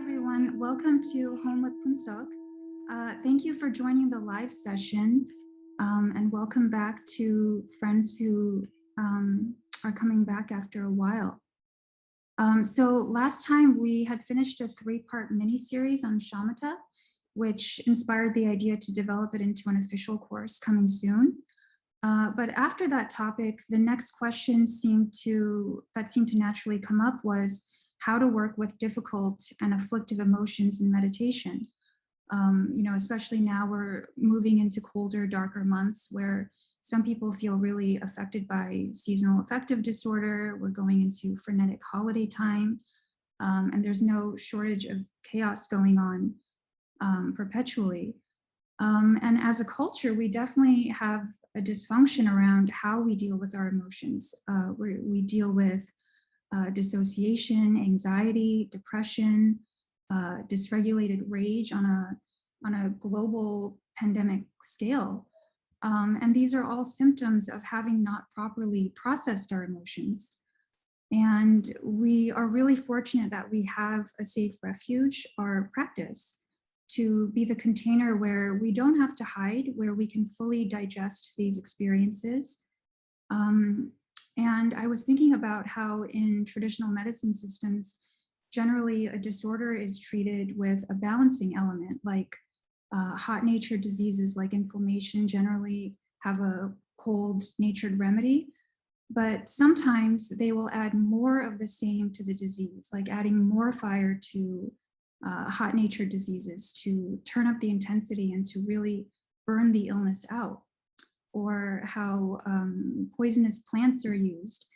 everyone. Welcome to Home with Phuntsok. Thank you for joining the live session, and welcome back to friends who are coming back after a while. So last time we had finished a three-part mini-series on shamatha, which inspired the idea to develop it into an official course coming soon. But after that topic, the next question seemed to naturally come up was how to work with difficult and afflictive emotions in meditation. Especially now we're moving into colder, darker months where some people feel really affected by seasonal affective disorder. We're going into frenetic holiday time, and there's no shortage of chaos going on perpetually. And as a culture, we definitely have a dysfunction around how we deal with our emotions. We deal with dissociation, anxiety, depression, dysregulated rage on a global pandemic scale. And these are all symptoms of having not properly processed our emotions. And we are really fortunate that we have a safe refuge, our practice, to be the container where we don't have to hide, where we can fully digest these experiences. And I was thinking about how in traditional medicine systems, generally a disorder is treated with a balancing element, like hot-natured diseases like inflammation generally have a cold-natured remedy, but sometimes they will add more of the same to the disease, like adding more fire to hot-natured diseases to turn up the intensity and to really burn the illness out. Or how poisonous plants are used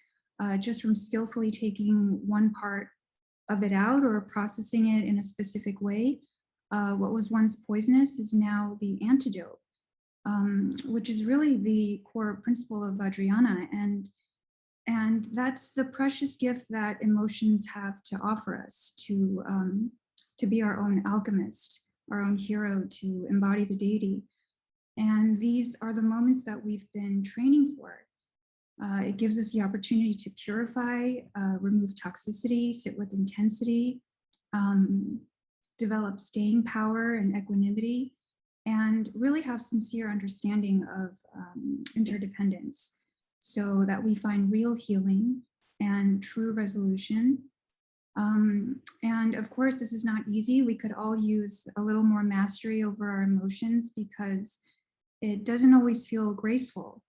just from skillfully taking one part of it out or processing it in a specific way. What was once poisonous is now the antidote, which is really the core principle of Vajrayana. And that's the precious gift that emotions have to offer us, to be our own alchemist, our own hero, to embody the deity. And these are the moments that we've been training for. It gives us the opportunity to purify, remove toxicity, sit with intensity, develop staying power and equanimity, and really have sincere understanding of interdependence so that we find real healing and true resolution. And of course, this is not easy. We could all use a little more mastery over our emotions because it doesn't always feel graceful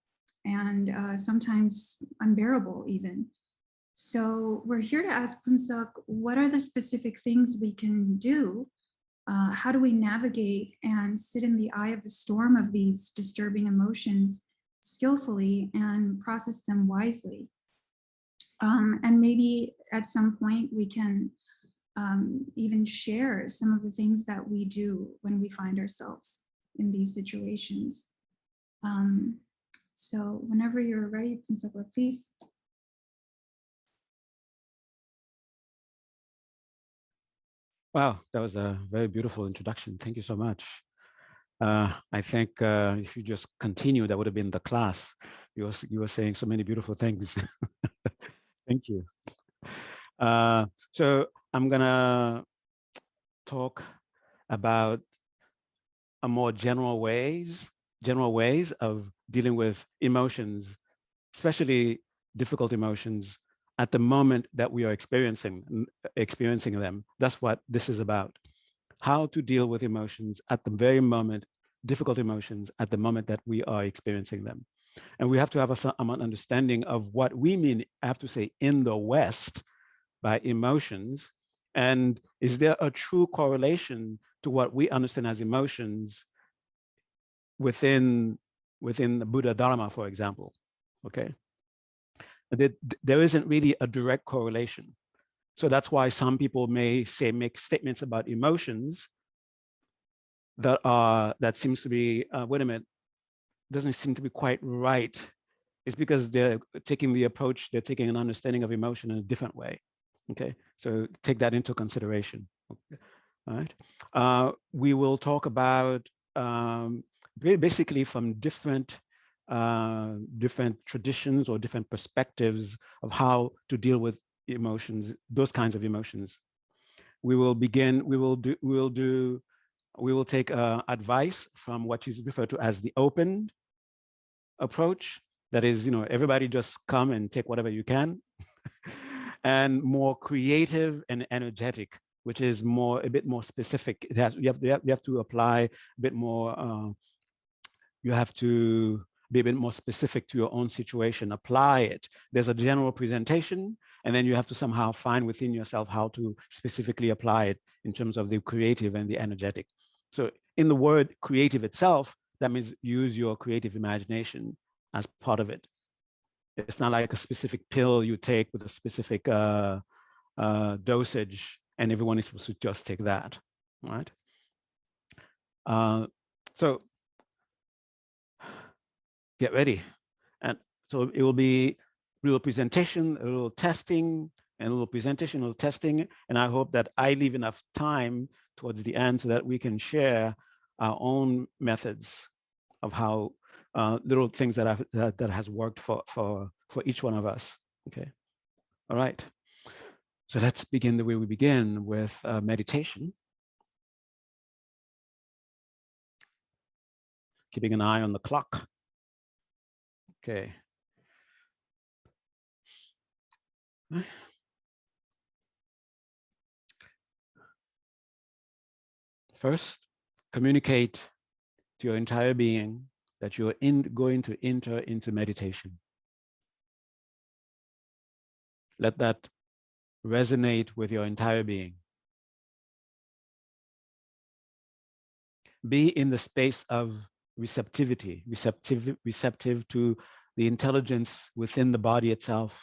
and sometimes unbearable even. So we're here to ask Phuntsok, what are the specific things we can do? How do we navigate and sit in the eye of the storm of these disturbing emotions skillfully and process them wisely? And maybe at some point we can even share some of the things that we do when we find ourselves in these situations. So whenever you're ready, Phuntsok, please. Wow, that was a very beautiful introduction. Thank you so much. I think if you just continue, that would have been the class. You were saying so many beautiful things. Thank you. So I'm gonna talk about a more general ways of dealing with emotions, especially difficult emotions at the moment that we are experiencing them. That's what this is about. How to deal with emotions at the very moment, difficult emotions at the moment that we are experiencing them. And we have to have an understanding of what we mean, I have to say, in the West by emotions. And is there a true correlation to what we understand as emotions within the Buddha Dharma, for example? Okay. There isn't really a direct correlation. So that's why some people may make statements about emotions that seems to be, wait a minute, doesn't seem to be quite right. It's because they're taking taking an understanding of emotion in a different way. Okay, so take that into consideration. Okay. All right. We will talk about basically from different traditions or different perspectives of how to deal with emotions, those kinds of emotions. we will take advice from what is referred to as the open approach. That is, everybody just come and take whatever you can. And more creative and energetic, which is a bit more specific. You have to apply a bit more, you have to be a bit more specific to your own situation, apply it. There's a general presentation, and then you have to somehow find within yourself how to specifically apply it in terms of the creative and the energetic. So in the word creative itself, that means use your creative imagination as part of it. It's not like a specific pill you take with a specific dosage, and everyone is supposed to just take that, right? So get ready. And so it will be a little presentation, a little testing, and a little presentation, a little testing. And I hope that I leave enough time towards the end so that we can share our own methods of how little things that has worked for each one of us. Okay. All right. So let's begin the way we begin with meditation. Keeping an eye on the clock. Okay. First, communicate to your entire being that you're going to enter into meditation. Let that resonate with your entire being. Be in the space of receptivity, receptive to the intelligence within the body itself.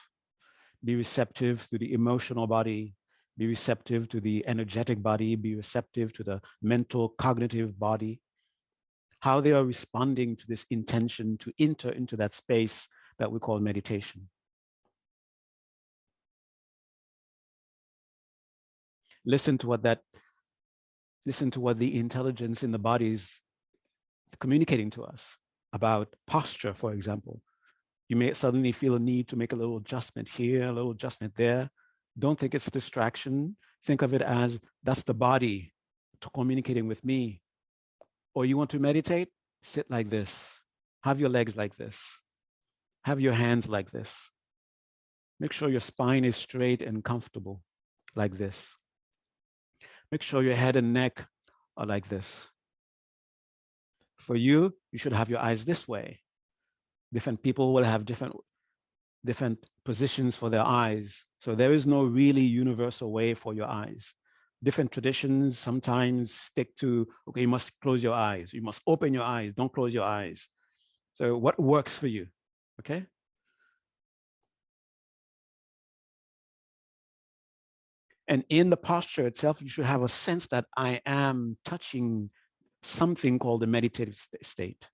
Be receptive to the emotional body. Be receptive to the energetic body. Be receptive to the mental, cognitive body. How they are responding to this intention to enter into that space that we call meditation. Listen to what the intelligence in the body is communicating to us about posture, for example. You may suddenly feel a need to make a little adjustment here, a little adjustment there. Don't think it's a distraction. Think of it as that's the body communicating with me. Or you want to meditate? Sit like this. Have your legs like this. Have your hands like this. Make sure your spine is straight and comfortable like this. Make sure your head and neck are like this. For you, you should have your eyes this way. Different people will have different positions for their eyes. So there is no really universal way for your eyes. Different traditions sometimes stick to, okay, you must close your eyes. You must open your eyes. Don't close your eyes. So what works for you, okay? And in the posture itself, you should have a sense that I am touching something called the meditative state.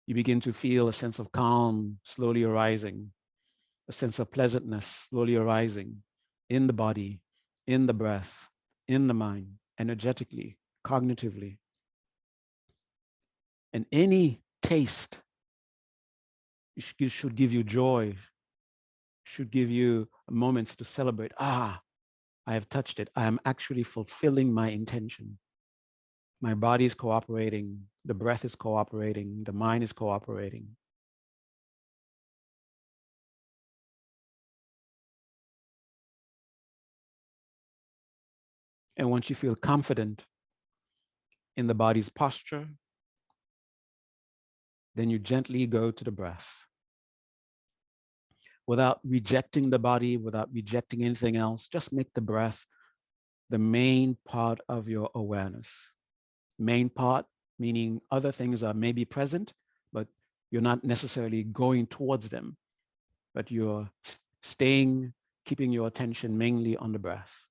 You begin to feel a sense of calm slowly arising, a sense of pleasantness slowly arising in the body, in the breath, in the mind, energetically, cognitively. And any taste should give you joy, should give you moments to celebrate. Ah, I have touched it. I am actually fulfilling my intention. My body is cooperating. The breath is cooperating. The mind is cooperating. And once you feel confident in the body's posture, then you gently go to the breath. Without rejecting the body, without rejecting anything else, just make the breath the main part of your awareness. Main part, meaning other things are maybe present, but you're not necessarily going towards them, but you're keeping your attention mainly on the breath.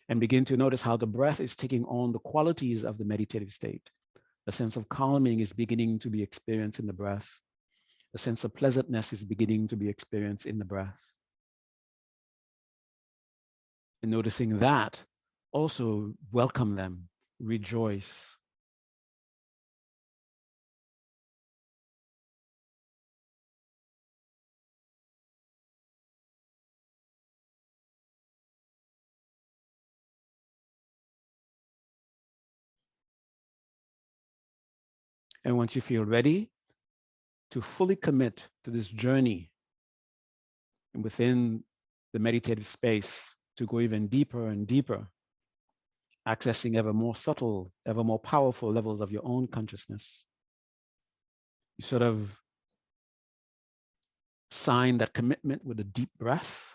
And begin to notice how the breath is taking on the qualities of the meditative state. A sense of calming is beginning to be experienced in the breath. A sense of pleasantness is beginning to be experienced in the breath. And noticing that, also welcome them, rejoice. And once you feel ready to fully commit to this journey and within the meditative space to go even deeper and deeper, accessing ever more subtle, ever more powerful levels of your own consciousness, you sort of sign that commitment with a deep breath.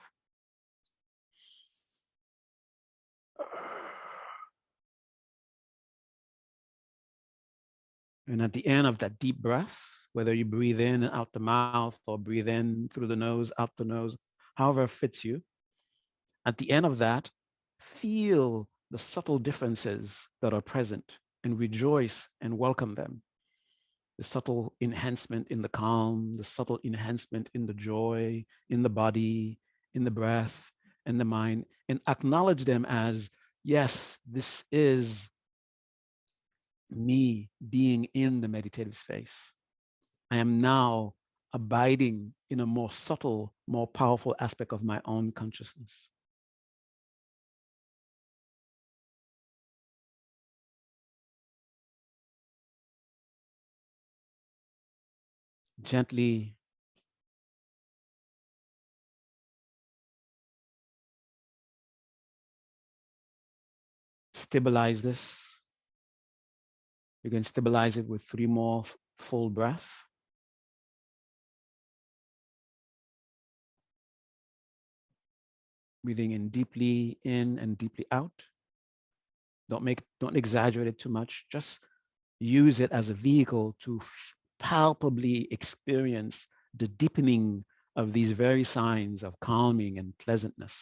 And at the end of that deep breath, whether you breathe in and out the mouth or breathe in through the nose, out the nose, however fits you, at the end of that, feel the subtle differences that are present and rejoice and welcome them. The subtle enhancement in the calm, the subtle enhancement in the joy, in the body, in the breath, in the mind, and acknowledge them as, yes, this is me being in the meditative space. I am now abiding in a more subtle, more powerful aspect of my own consciousness. Gently stabilize this. You can stabilize it with 3 more full breaths. Breathing in deeply in and deeply out. Don't exaggerate it too much. Just use it as a vehicle to palpably experience the deepening of these very signs of calming and pleasantness.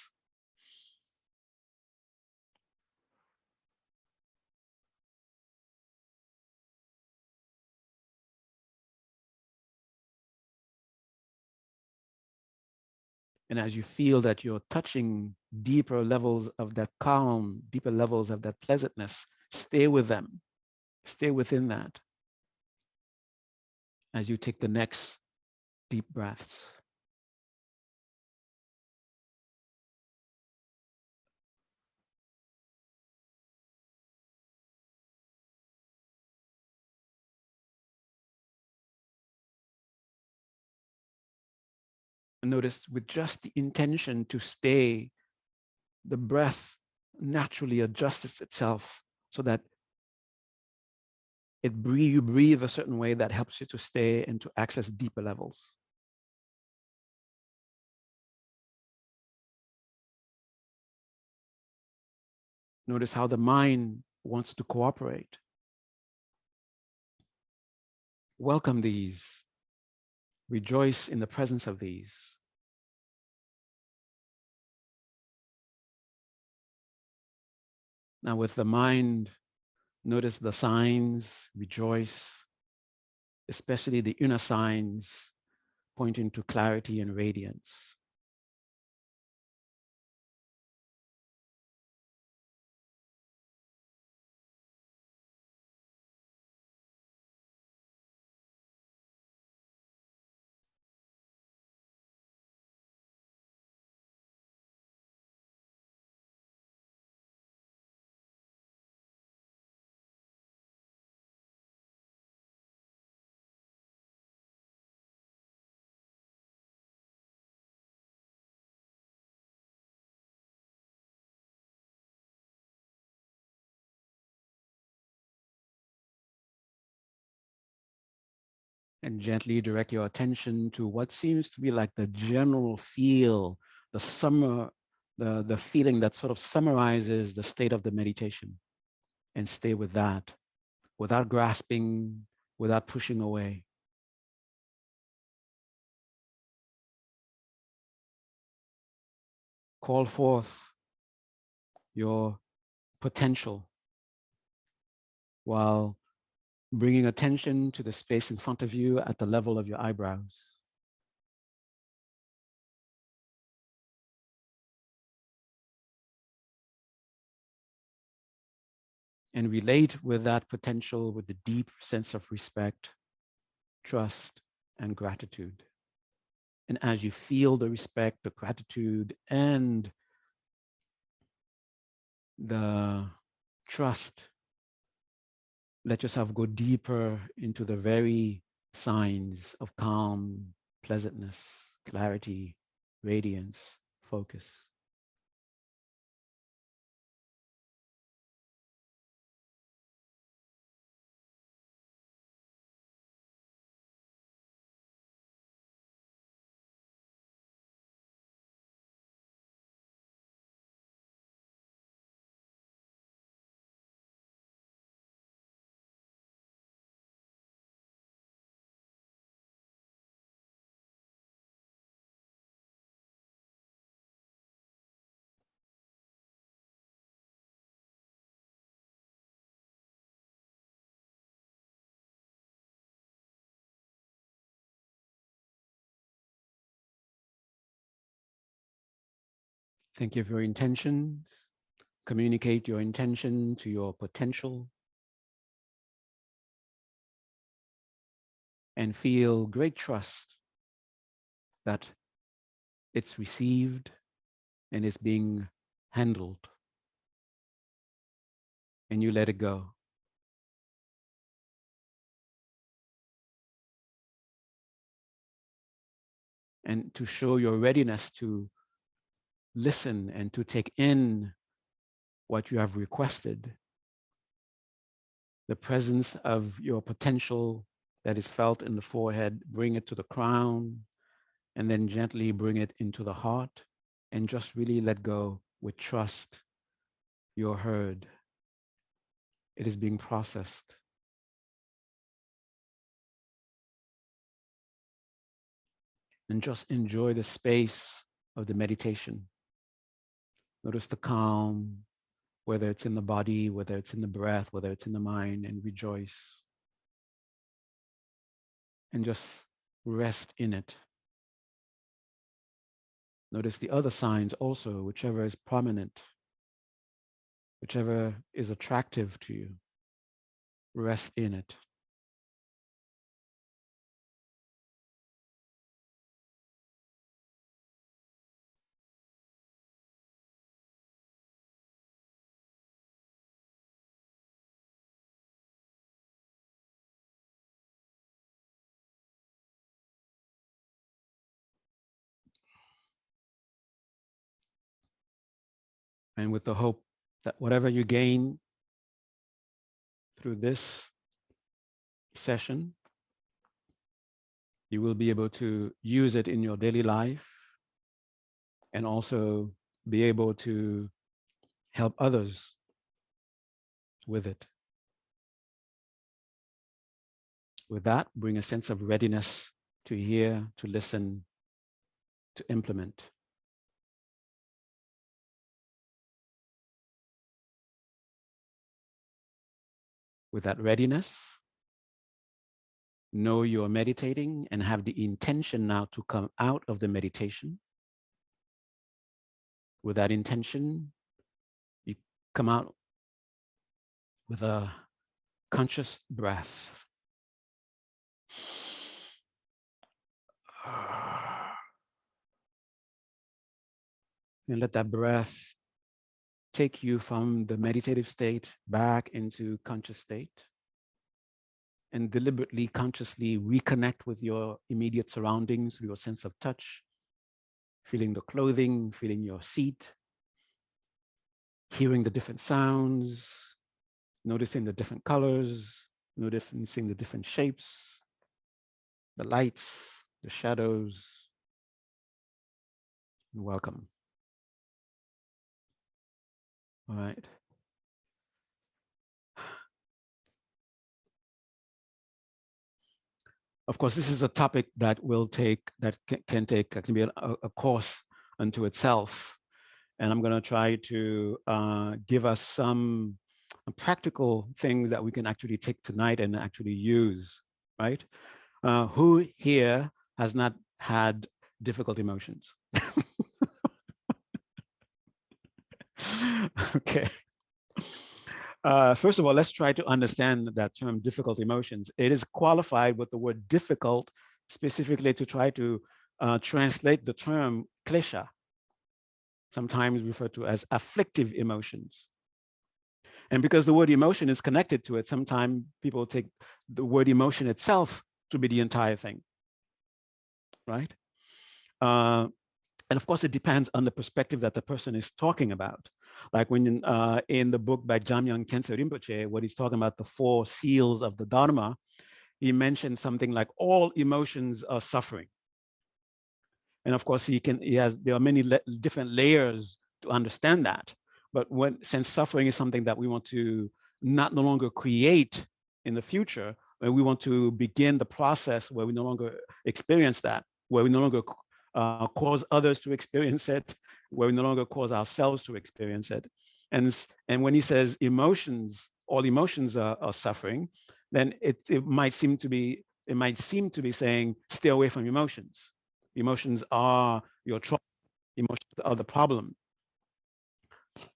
And as you feel that you're touching deeper levels of that calm, deeper levels of that pleasantness, stay with them. Stay within that as you take the next deep breaths. And notice with just the intention to stay, the breath naturally adjusts itself so that you breathe a certain way that helps you to stay and to access deeper levels. Notice how the mind wants to cooperate. Welcome these. Rejoice in the presence of these. Now with the mind, notice the signs, rejoice, especially the inner signs pointing to clarity and radiance. And gently direct your attention to what seems to be like the general feel, the feeling that sort of summarizes the state of the meditation, and stay with that without grasping, without pushing away. Call forth your potential while bringing attention to the space in front of you at the level of your eyebrows. And relate with that potential with the deep sense of respect, trust, and gratitude. And as you feel the respect, the gratitude, and the trust, let yourself go deeper into the very signs of calm, pleasantness, clarity, radiance, focus. Think of your intentions. Communicate your intention to your potential and feel great trust that it's received and it's being handled, and you let it go. And to show your readiness to listen and to take in what you have requested, the presence of your potential that is felt in the forehead, bring it to the crown, and then gently bring it into the heart, and just really let go with trust. You're heard. It is being processed. And just enjoy the space of the meditation. Notice the calm, whether it's in the body, whether it's in the breath, whether it's in the mind, and rejoice. And just rest in it. Notice the other signs also, whichever is prominent, whichever is attractive to you. Rest in it. And with the hope that whatever you gain through this session, you will be able to use it in your daily life and also be able to help others with it. With that, bring a sense of readiness to hear, to listen, to implement. With that readiness, know you're meditating and have the intention now to come out of the meditation. With that intention, you come out with a conscious breath. And let that breath take you from the meditative state back into conscious state. And deliberately, consciously reconnect with your immediate surroundings, your sense of touch, feeling the clothing, feeling your seat, hearing the different sounds, noticing the different colors, noticing the different shapes, the lights, the shadows, and welcome. All right. Of course, this is a topic that will take, that can be a course unto itself. And I'm going to try to give us some practical things that we can actually take tonight and actually use, right? Who here has not had difficult emotions? Okay. First of all, let's try to understand that term difficult emotions. It is qualified with the word difficult specifically to try to translate the term klesha, sometimes referred to as afflictive emotions. And because the word emotion is connected to it, sometimes people take the word emotion itself to be the entire thing, right? And of course, it depends on the perspective that the person is talking about. Like when in the book by Jamyang Khyentse Rinpoche, when he's talking about the 4 seals of the Dharma, he mentioned something like all emotions are suffering. And of course, there are many different layers to understand that. But since suffering is something that we want to no longer create in the future, where we want to begin the process where we no longer experience that, where we no longer cause others to experience it, where we no longer cause ourselves to experience it. And when he says emotions, all emotions are suffering, then it might seem to be saying stay away from emotions. Emotions are your trouble. Emotions are the problem.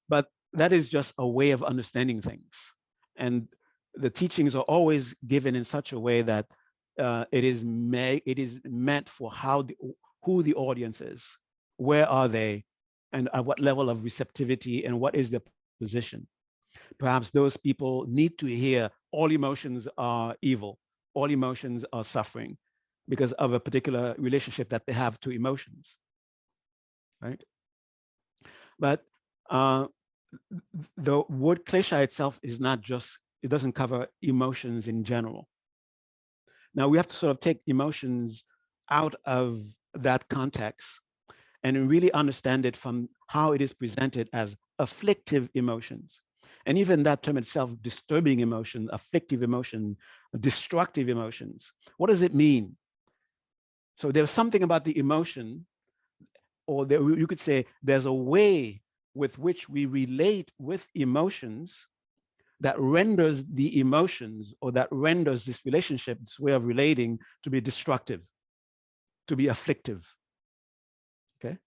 But that is just a way of understanding things. And the teachings are always given in such a way that it is meant for who the audience is, where are they, and at what level of receptivity, and what is their position. Perhaps those people need to hear all emotions are evil, all emotions are suffering, because of a particular relationship that they have to emotions, right? But the word klesha itself is not just, it doesn't cover emotions in general. Now we have to sort of take emotions out of that context and really understand it from how it is presented as afflictive emotions. And even that term itself, disturbing emotion, afflictive emotion, destructive emotions. What does it mean? So there's something about the emotion, or you could say there's a way with which we relate with emotions that renders the emotions, or that renders this relationship, this way of relating, to be destructive, to be afflictive. Okay?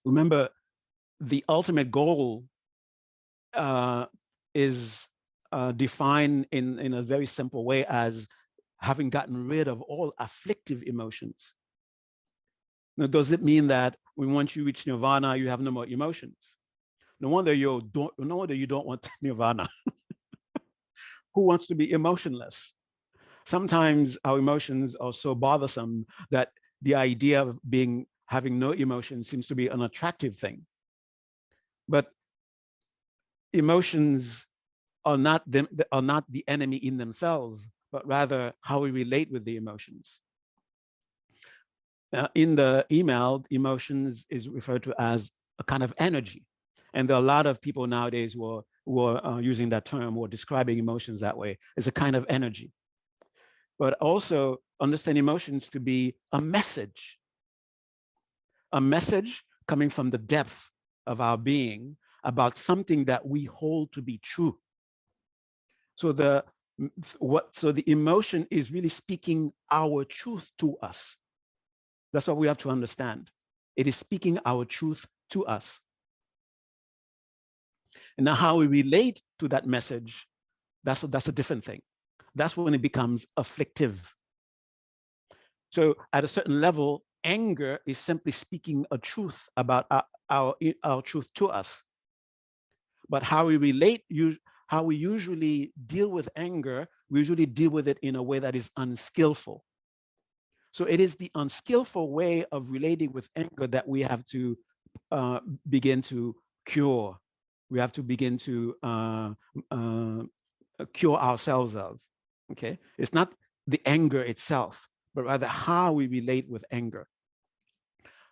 Remember, the ultimate goal is defined in a very simple way as having gotten rid of all afflictive emotions. Now, does it mean that once you reach nirvana, you have no more emotions? No wonder you don't want nirvana. Who wants to be emotionless? Sometimes our emotions are so bothersome that the idea of having no emotion seems to be an attractive thing. But emotions are not the enemy in themselves, but rather how we relate with the emotions. In the email, emotions is referred to as a kind of energy. And there are a lot of people nowadays who are using that term, or describing emotions that way. It's a kind of energy. But also understand emotions to be a message coming from the depth of our being about something that we hold to be true. So the emotion is really speaking our truth to us. That's what we have to understand. It is speaking our truth to us. And now how we relate to that message, that's a different thing. That's when it becomes afflictive. So at a certain level, anger is simply speaking a truth about our truth to us. But how we usually deal with anger, we usually deal with it in a way that is unskillful. So it is the unskillful way of relating with anger that we have to begin to cure. We have to begin to cure ourselves of. Okay, it's not the anger itself, but rather how we relate with anger.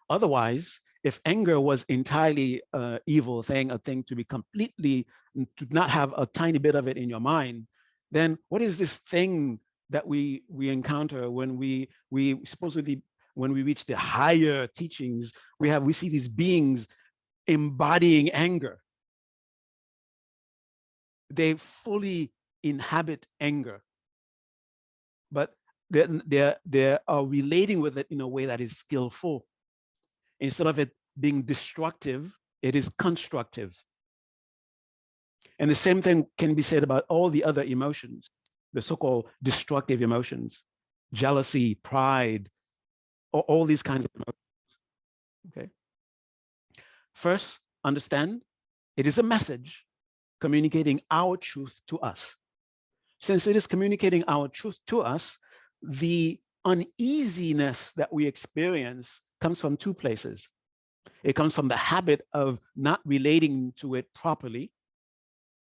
Otherwise, if anger was entirely evil thing, a thing to be completely, to not have a tiny bit of it in your mind, then what is this thing that we encounter when we supposedly, when we reach the higher teachings, we see these beings embodying anger. They fully inhabit anger, but they are relating with it in a way that is skillful. Instead of it being destructive, it is constructive. And the same thing can be said about all the other emotions, the so-called destructive emotions, jealousy, pride, all these kinds of emotions. Okay. First, understand it is a message. communicating our truth to us. Since it is communicating our truth to us, the uneasiness that we experience comes from two places. It comes from the habit of not relating to it properly,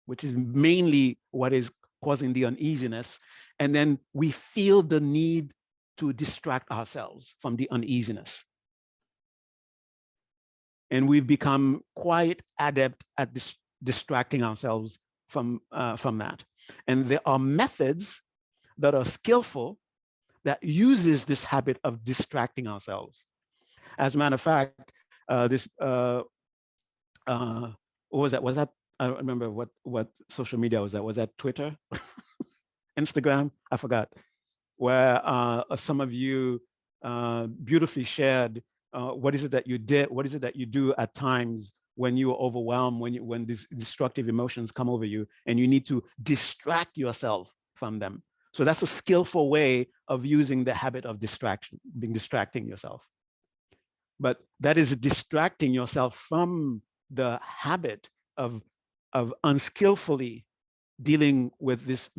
which is mainly what is causing the uneasiness. And then we feel the need to distract ourselves from the uneasiness. And we've become quite adept at distracting ourselves from that. And there are methods that are skillful that uses this habit of distracting ourselves. As a matter of fact, what was that? Was that, I don't remember what social media was that? Was that Twitter? Instagram? I forgot. Where some of you beautifully shared what is it that you did, what is it that you do at times when you are overwhelmed, when these destructive emotions come over you, and you need to distract yourself from them. So that's a skillful way of using the habit of distracting yourself. But that is distracting yourself from the habit of unskillfully dealing with this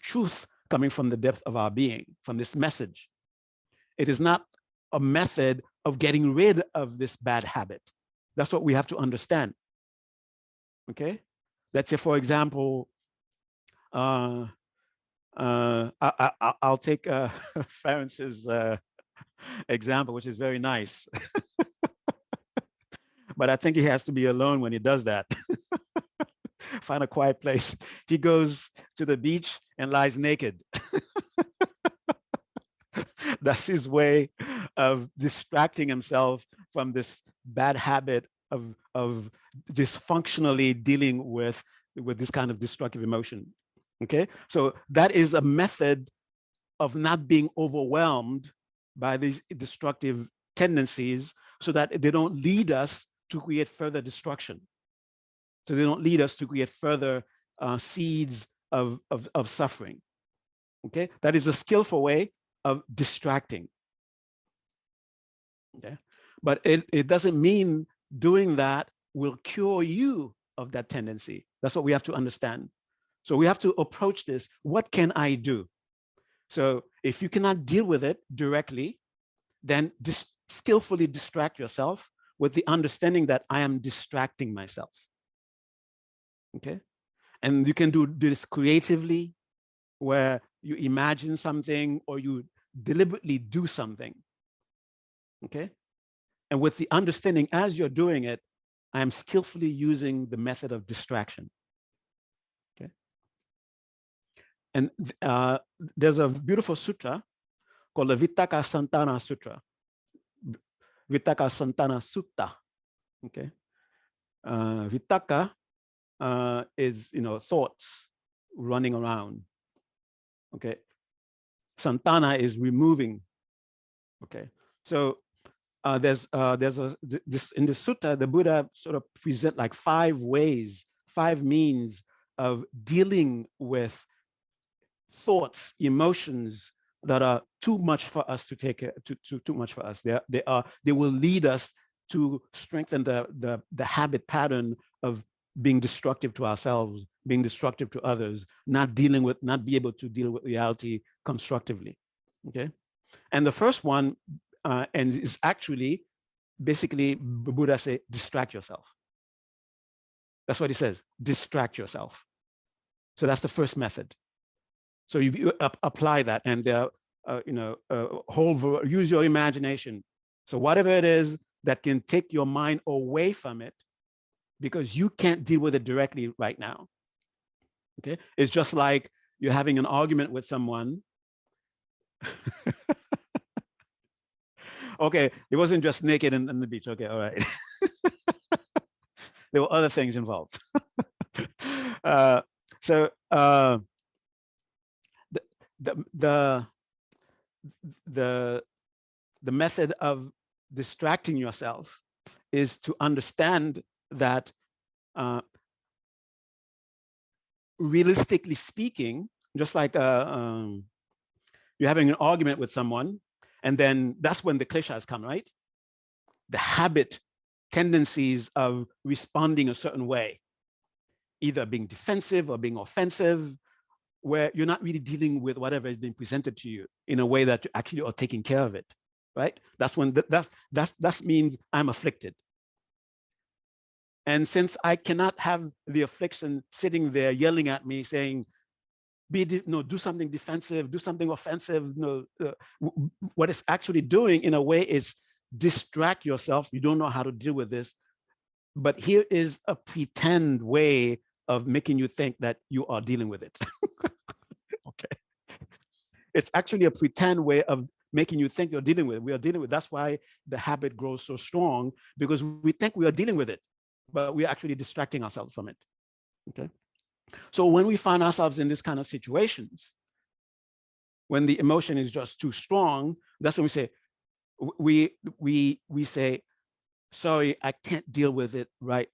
truth coming from the depth of our being, from this message. It is not a method of getting rid of this bad habit. That's what we have to understand. Okay? Let's say, for example, I'll take Ference's example, which is very nice. But I think he has to be alone when he does that. Find a quiet place. He goes to the beach and lies naked. That's his way of distracting himself from this bad habit of dysfunctionally dealing with this kind of destructive emotion. Okay, so that is a method of not being overwhelmed by these destructive tendencies, so that they don't lead us to create further destruction. So they don't lead us to create further seeds of suffering. Okay, that is a skillful way of distracting. Okay, but it doesn't mean doing that will cure you of that tendency. That's what we have to understand. So we have to approach this. What can I do? So if you cannot deal with it directly, then skillfully distract yourself with the understanding that I am distracting myself. Okay, and you can do this creatively, where you imagine something or you deliberately do something. Okay, and with the understanding as you're doing it, I am skillfully using the method of distraction. Okay, and there's a beautiful sutra called the Vittaka Santana Sutra. Vittaka Santana Sutta. Okay, Vittaka is, thoughts running around. Okay, Santana is removing. Okay, so there's this in the sutta, the Buddha sort of present like 5 ways, 5 means of dealing with thoughts, emotions that are too much for us to take, too much for us. They will lead us to strengthen the habit pattern of being destructive to ourselves, being destructive to others, not be able to deal with reality constructively. Okay, and the first one, and is actually basically Buddha say, distract yourself. That's what he says, distract yourself. So that's the first method. So you apply that, and use your imagination. So whatever it is that can take your mind away from it, because you can't deal with it directly right now. Okay, it's just like you're having an argument with someone. Okay, it wasn't just naked in the beach. Okay, all right. There were other things involved. So the method of distracting yourself is to understand that, realistically speaking, just like you're having an argument with someone, and then that's when the kleshas come, right? The habit tendencies of responding a certain way. either being defensive or being offensive, where you're not really dealing with whatever is being presented to you in a way that you actually are taking care of it, right? That's when that means I'm afflicted. And since I cannot have the affliction sitting there yelling at me saying, do something defensive, do something offensive. What it's actually doing in a way is distract yourself. You don't know how to deal with this. But here is a pretend way of making you think that you are dealing with it. Okay. It's actually a pretend way of making you think you're dealing with it. We are dealing with it. That's why the habit grows so strong, because we think we are dealing with it, but we're actually distracting ourselves from it. Okay. So when we find ourselves in this kind of situations, when the emotion is just too strong, that's when we say, sorry, I can't deal with it right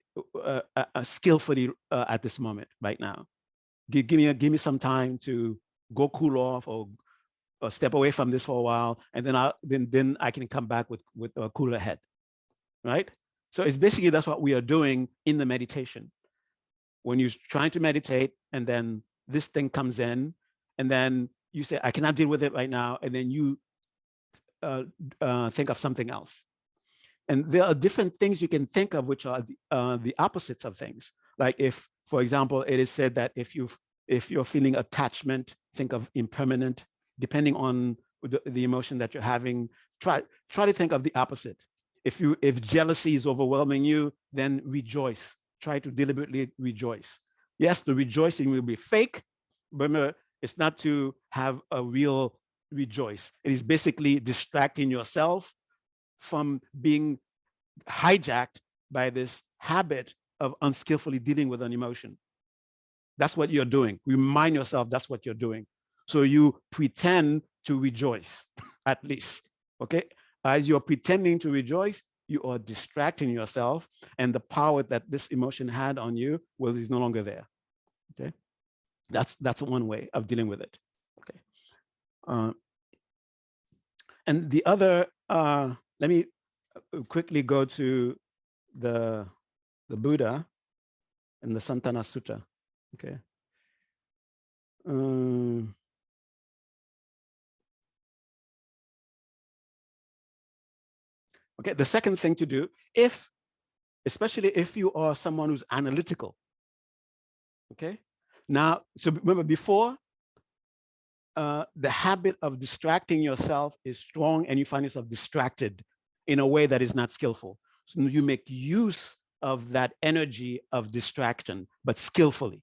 skillfully at this moment right now. Give me some time to go cool off or step away from this for a while, and then I can come back with a cooler head, right? So it's basically that's what we are doing in the meditation. When you're trying to meditate, and then this thing comes in, and then you say, I cannot deal with it right now, and then you think of something else. And there are different things you can think of which are the opposites of things. Like if, for example, it is said that if you're feeling attachment, think of impermanent. Depending on the emotion that you're having, try to think of the opposite. If jealousy is overwhelming you, then rejoice. Try to deliberately rejoice. Yes, the rejoicing will be fake, but it's not to have a real rejoice. It is basically distracting yourself from being hijacked by this habit of unskillfully dealing with an emotion. That's what you're doing. Remind yourself that's what you're doing. So you pretend to rejoice, at least, okay? As you're pretending to rejoice, you are distracting yourself, and the power that this emotion had on you, well, is no longer there, okay? That's one way of dealing with it, okay? And the other, let me quickly go to the Buddha and the Santana Sutta, okay? Okay, the second thing to do, especially if you are someone who's analytical, okay? Now, so remember before, the habit of distracting yourself is strong, and you find yourself distracted in a way that is not skillful. So you make use of that energy of distraction, but skillfully.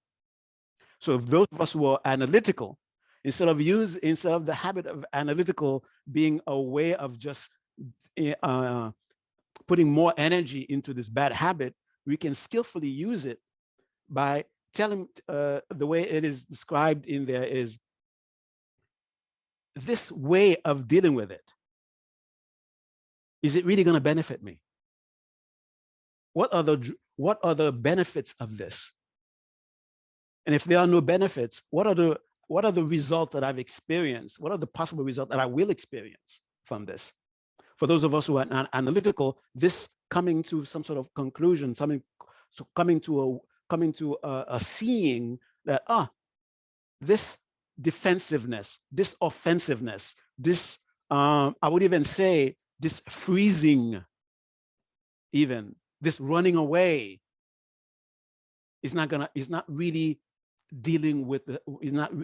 So if those of us who are analytical, instead of the habit of analytical being a way of just putting more energy into this bad habit, we can skillfully use it by telling, the way it is described in there is, this way of dealing with it, is it really going to benefit me? What are the benefits of this? And if there are no benefits, what are the results that I've experienced? What are the possible results that I will experience from this? For those of us who are analytical, this coming to some sort of conclusion, coming to a seeing that, this defensiveness, this offensiveness, this, I would even say, this freezing, even this running away, is not really dealing with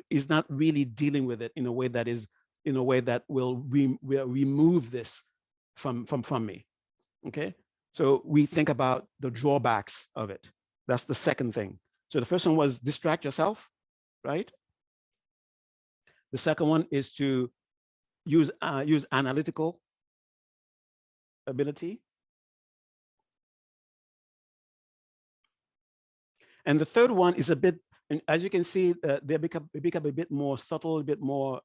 is not really dealing with it in a way that will remove this from me. Okay, so we think about the drawbacks of it. That's the second thing. So the first one was distract yourself, right? The second one is to use analytical ability. And the third one is a bit, and as you can see, they become a bit more subtle, a bit more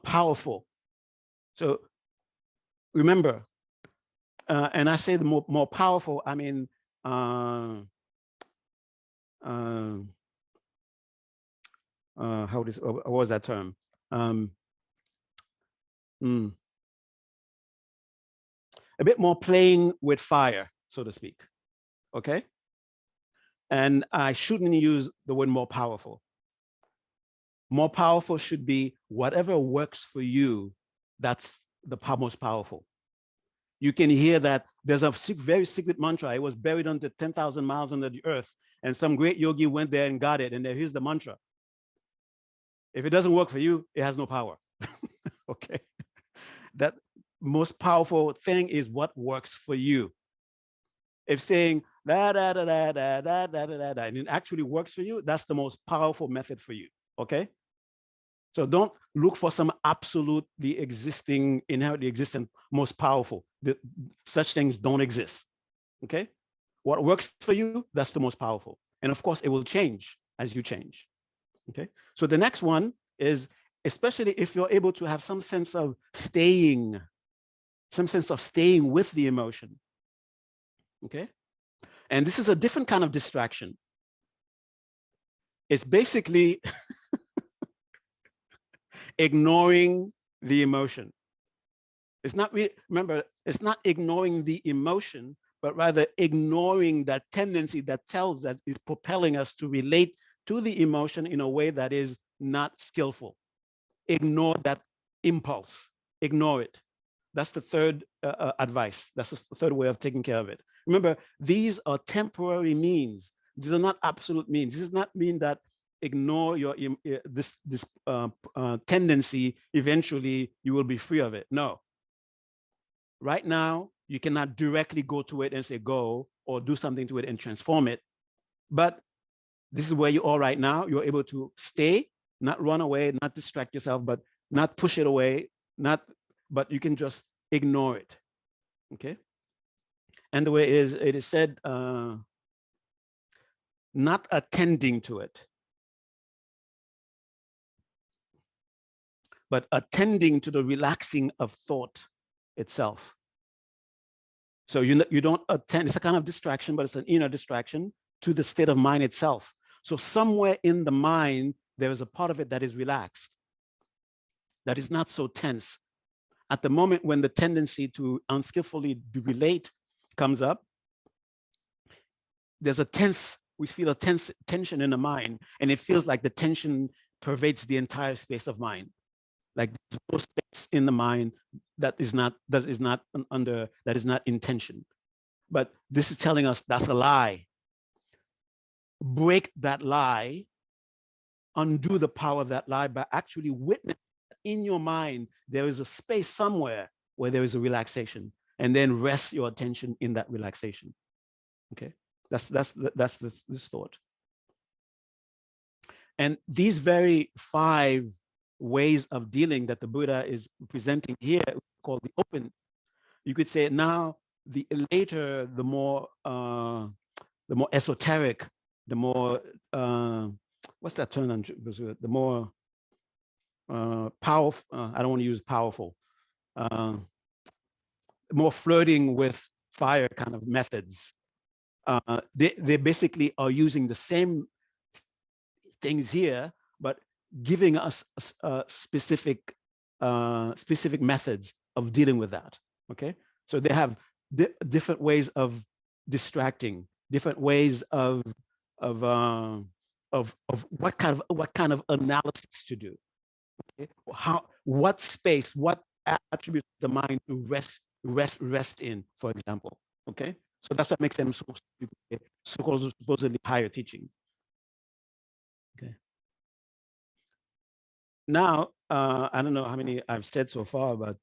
powerful. So remember, and I say the more powerful, I mean, what was that term? A bit more playing with fire, so to speak. Okay. And I shouldn't use the word more powerful. More powerful should be whatever works for you. That's the most powerful. You can hear that there's a very secret mantra. It was buried under 10,000 miles under the earth. And some great yogi went there and got it. And here's the mantra. If it doesn't work for you, it has no power. Okay. That most powerful thing is what works for you. If saying da da da da da da da da da and it actually works for you, that's the most powerful method for you. Okay. So don't look for some absolutely existing, inherently existent, most powerful. Such things don't exist. Okay. What works for you, that's the most powerful. And of course, it will change as you change. Okay. So the next one is, especially if you're able to have some sense of staying with the emotion. Okay. And this is a different kind of distraction. It's basically ignoring the emotion. It's not, remember, it's not ignoring the emotion, but rather ignoring that tendency that tells us, is propelling us to relate to the emotion in a way that is not skillful. Ignore that impulse, ignore it. That's the third advice. That's the third way of taking care of it. Remember, these are temporary means. These are not absolute means. This does not mean that ignore your this tendency, eventually you will be free of it. No. Right now, you cannot directly go to it and say go, or do something to it and transform it. But this is where you are right now. You're able to stay, not run away, not distract yourself, but not push it away, but you can just ignore it. Okay. And the way it is said, not attending to it, but attending to the relaxing of thought itself. So you don't attend, it's a kind of distraction, but it's an inner distraction to the state of mind itself. So somewhere in the mind, there is a part of it that is relaxed, that is not so tense. At the moment when the tendency to unskillfully relate comes up, there's a tense, we feel a tension in the mind, and it feels like the tension pervades the entire space of mind. Like there's no space in the mind that is not in tension. But this is telling us that's a lie. Break that lie, undo the power of that lie by actually witnessing in your mind there is a space somewhere where there is a relaxation, and then rest your attention in that relaxation. Okay, that's this thought. And these very 5 ways of dealing that the Buddha is presenting here, called the open. You could say now the later, the more esoteric, the more what's that term? The more powerful. I don't want to use powerful. More flirting with fire kind of methods. They basically are using the same things here, but giving us specific methods of dealing with that. Okay, so they have different ways of distracting, different ways of what kind of analysis to do. Okay? What space, what attributes of the mind to rest in, for example. Okay, so that's what makes them so supposedly higher teaching. Okay. Now, I don't know how many I've said so far, but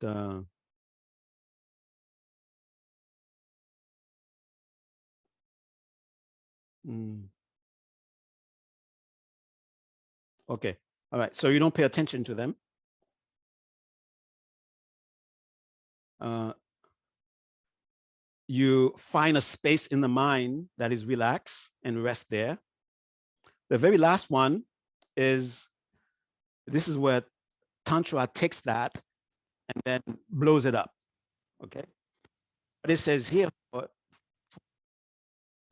okay. All right. So you don't pay attention to them. You find a space in the mind that is relaxed and rest there. The very last one is, this is where Tantra takes that and then blows it up. Okay. What it says here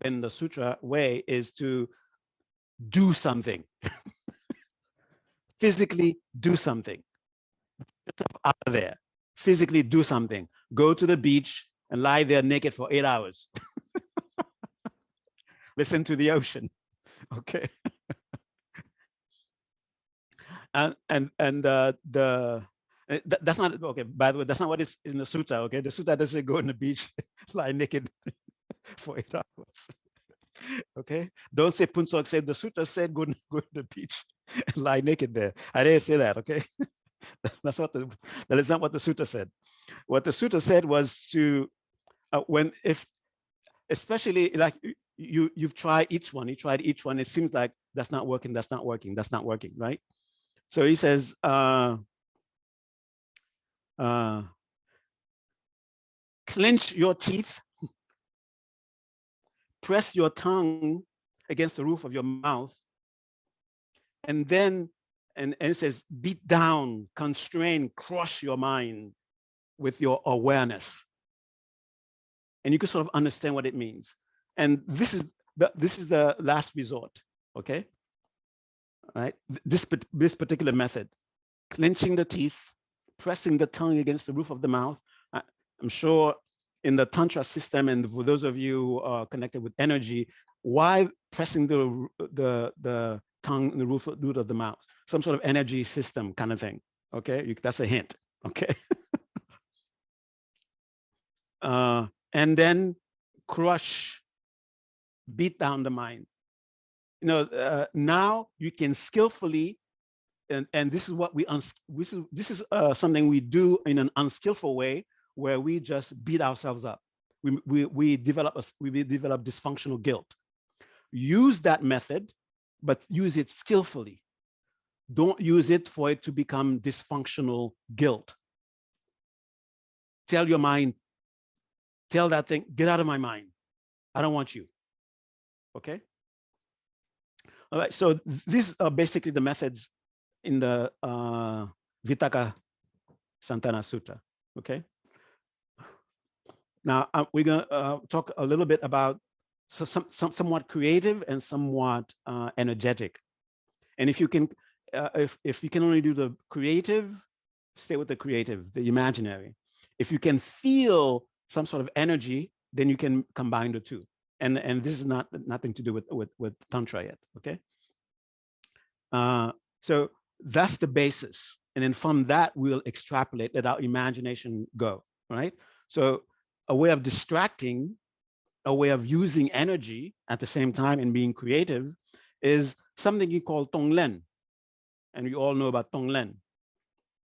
in the sutra way is to do something. Physically do something. Out of there. Physically do something. Go to the beach and lie there naked for 8 hours. Listen to the ocean. Okay. That's not okay. By the way, that's not what is in the sutta. Okay, the sutta doesn't go on the beach, lie naked for 8 hours. Okay, don't say Phuntsok said the sutta said go to the beach and lie naked there. I didn't say that. Okay, that is not what the sutta said. What the sutta said was to when if especially like you've tried each one, it seems like that's not working, right? So he says clench your teeth, press your tongue against the roof of your mouth, and then and it says beat down, constrain, crush your mind with your awareness. And you can sort of understand what it means. And this is the last resort. Okay, all right, this particular method, clenching the teeth, pressing the tongue against the roof of the mouth. I'm sure in the Tantra system, and for those of you who are connected with energy, why pressing the tongue in the root of the mouth? Some sort of energy system kind of thing. Okay, that's a hint. Okay. And then crush, beat down the mind. Now you can skillfully, and this is what this is something we do in an unskillful way, where we just beat ourselves up. We develop dysfunctional guilt. Use that method, but use it skillfully. Don't use it for it to become dysfunctional guilt. Tell your mind, tell that thing, get out of my mind. I don't want you. Okay. All right. So these are basically the methods in the Vitakka Santana Sutta. Okay. Now we're going to talk a little bit about somewhat creative and somewhat energetic. And if you can, if you can only do the creative, stay with the creative, the imaginary. If you can feel some sort of energy, then you can combine the two. And this is nothing to do with Tantra yet. Okay. So that's the basis. And then from that, we'll extrapolate, let our imagination go, right? So a way of distracting, a way of using energy at the same time and being creative is something you call tonglen. And we all know about tonglen,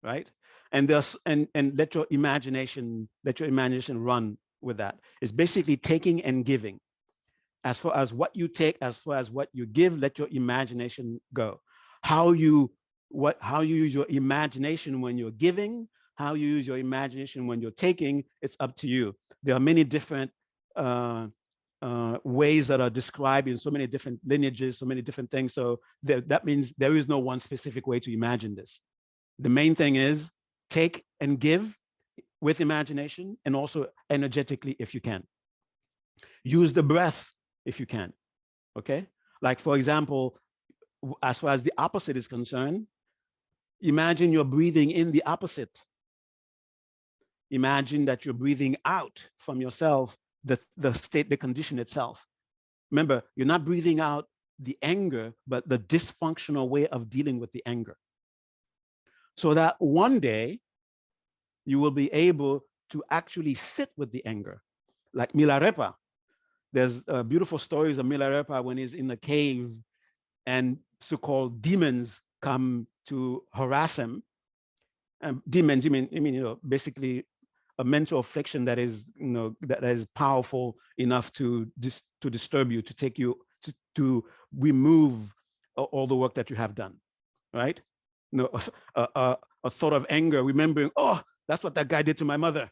right? And let your imagination run with that. It's basically taking and giving. As far as what you take, as far as what you give, let your imagination go. How you use your imagination when you're giving, how you use your imagination when you're taking, it's up to you. There are many different ways that are described in so many different lineages, so many different things. So that means there is no one specific way to imagine this. The main thing is take and give with imagination, and also energetically if you can. Use the breath if you can. Okay. Like, for example, as far as the opposite is concerned, imagine you're breathing in the opposite. Imagine that you're breathing out from yourself, the state, the condition itself. Remember, you're not breathing out the anger, but the dysfunctional way of dealing with the anger. So that one day you will be able to actually sit with the anger. Like Milarepa. There's beautiful stories of Milarepa when he's in the cave and so-called demons come to harass him. And demons, basically a mental affliction that is, that is powerful enough to disturb you, to take you, to remove all the work that you have done, right? A thought of anger, remembering, oh, that's what that guy did to my mother.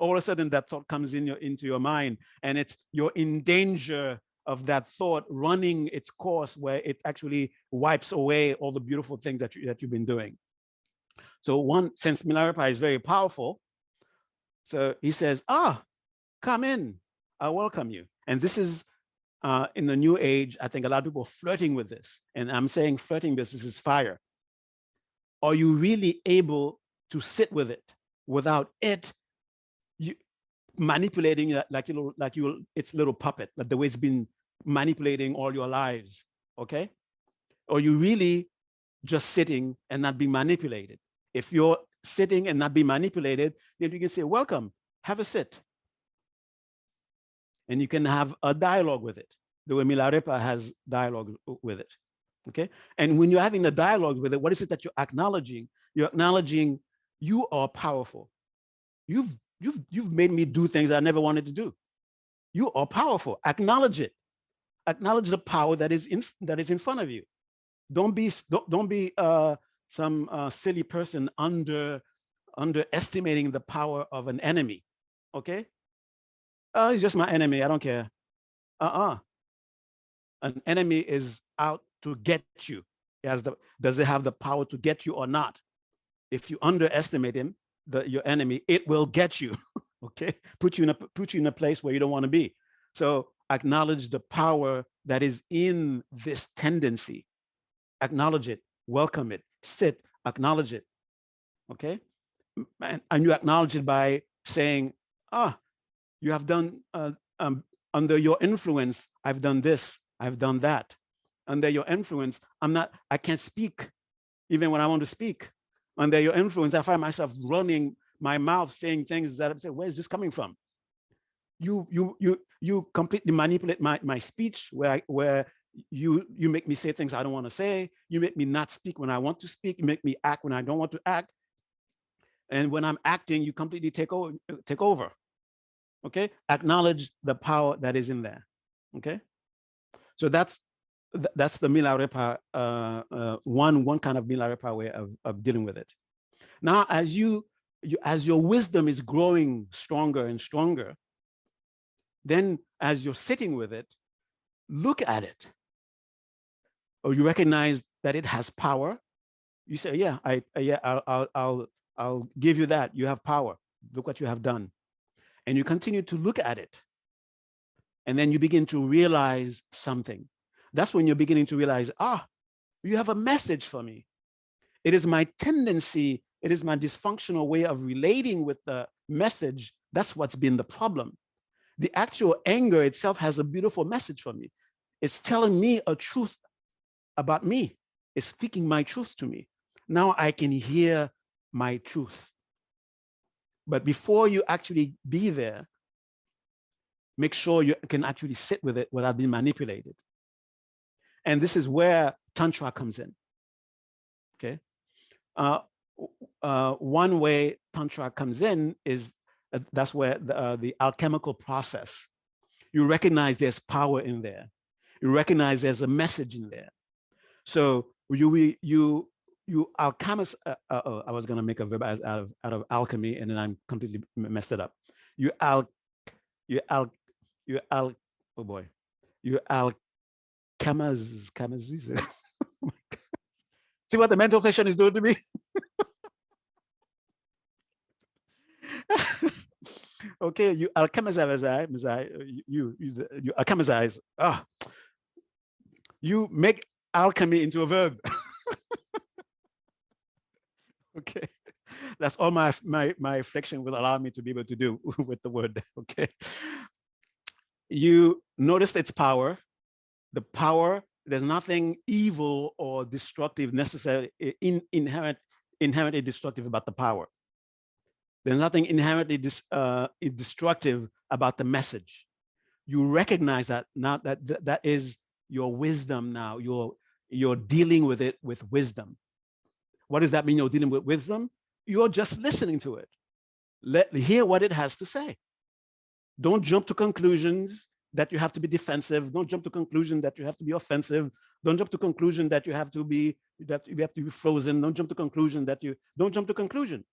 All of a sudden that thought comes into your mind, and you're in danger of that thought running its course, where it actually wipes away all the beautiful things that you've been doing. So since Milarepa is very powerful, so he says, come in, I welcome you. And this is in the new age, I think a lot of people are flirting with this. And I'm saying flirting because this is fire. Are you really able to sit with it without it manipulating its little puppet, like the way it's been manipulating all your lives, okay? Or you really just sitting and not being manipulated. If you're sitting and not being manipulated, then you can say, welcome, have a sit. And you can have a dialogue with it, the way Milarepa has dialogue with it, okay? And when you're having a dialogue with it, what is it that you're acknowledging? You're acknowledging you are powerful. You've made me do things I never wanted to do. You are powerful. Acknowledge it. Acknowledge the power that is in front of you. Don't be some silly person underestimating the power of an enemy. Okay? He's just my enemy. I don't care. An enemy is out to get you. Does it have the power to get you or not? If you underestimate him, your enemy, it will get you. Okay? Put you in a place where you don't want to be. So acknowledge the power that is in this tendency. Acknowledge it, welcome it, sit, acknowledge it, okay? And you acknowledge it by saying, you have done, under your influence, I've done this, I've done that. Under your influence, I can't speak even when I want to speak. Under your influence, I find myself running my mouth saying things that I say, where is this coming from? You completely manipulate my speech where you make me say things I don't want to say. You make me not speak when I want to speak. You make me act when I don't want to act. And when I'm acting, you completely take over. Okay? Acknowledge the power that is in there. Okay? So that's the Milarepa, one kind of Milarepa way of dealing with it. Now, as your wisdom is growing stronger and stronger, then as you're sitting with it, look at it. Or you recognize that it has power. You say, yeah, I'll give you that. You have power. Look what you have done. And you continue to look at it. And then you begin to realize something. That's when you're beginning to realize, you have a message for me. It is my tendency, it is my dysfunctional way of relating with the message. That's what's been the problem. The actual anger itself has a beautiful message for me. It's telling me a truth about me. It's speaking my truth to me. Now I can hear my truth. But before you actually be there, make sure you can actually sit with it without being manipulated. And this is where Tantra comes in. Okay. One way Tantra comes in is that's where the alchemical process. You recognize there's power in there. You recognize there's a message in there. So you alchemize. I was going to make a verb out of alchemy, and then I'm completely messed it up. You alchemize. See what the mental session is doing to me? Okay, you alchemize, you alchemize. You make alchemy into a verb. Okay, that's all my flexion will allow me to be able to do with the word. Okay, you notice its power. The power, there's nothing evil or destructive necessarily inherently destructive about the power. There's nothing inherently destructive about the message. You recognize that now that is your wisdom. Now you're dealing with it with wisdom. What does that mean? You're dealing with wisdom. You're just listening to it. Hear what it has to say. Don't jump to conclusions that you have to be defensive. Don't jump to conclusion that you have to be offensive. Don't jump to conclusion that you have to be frozen. Don't jump to conclusion don't jump to conclusion.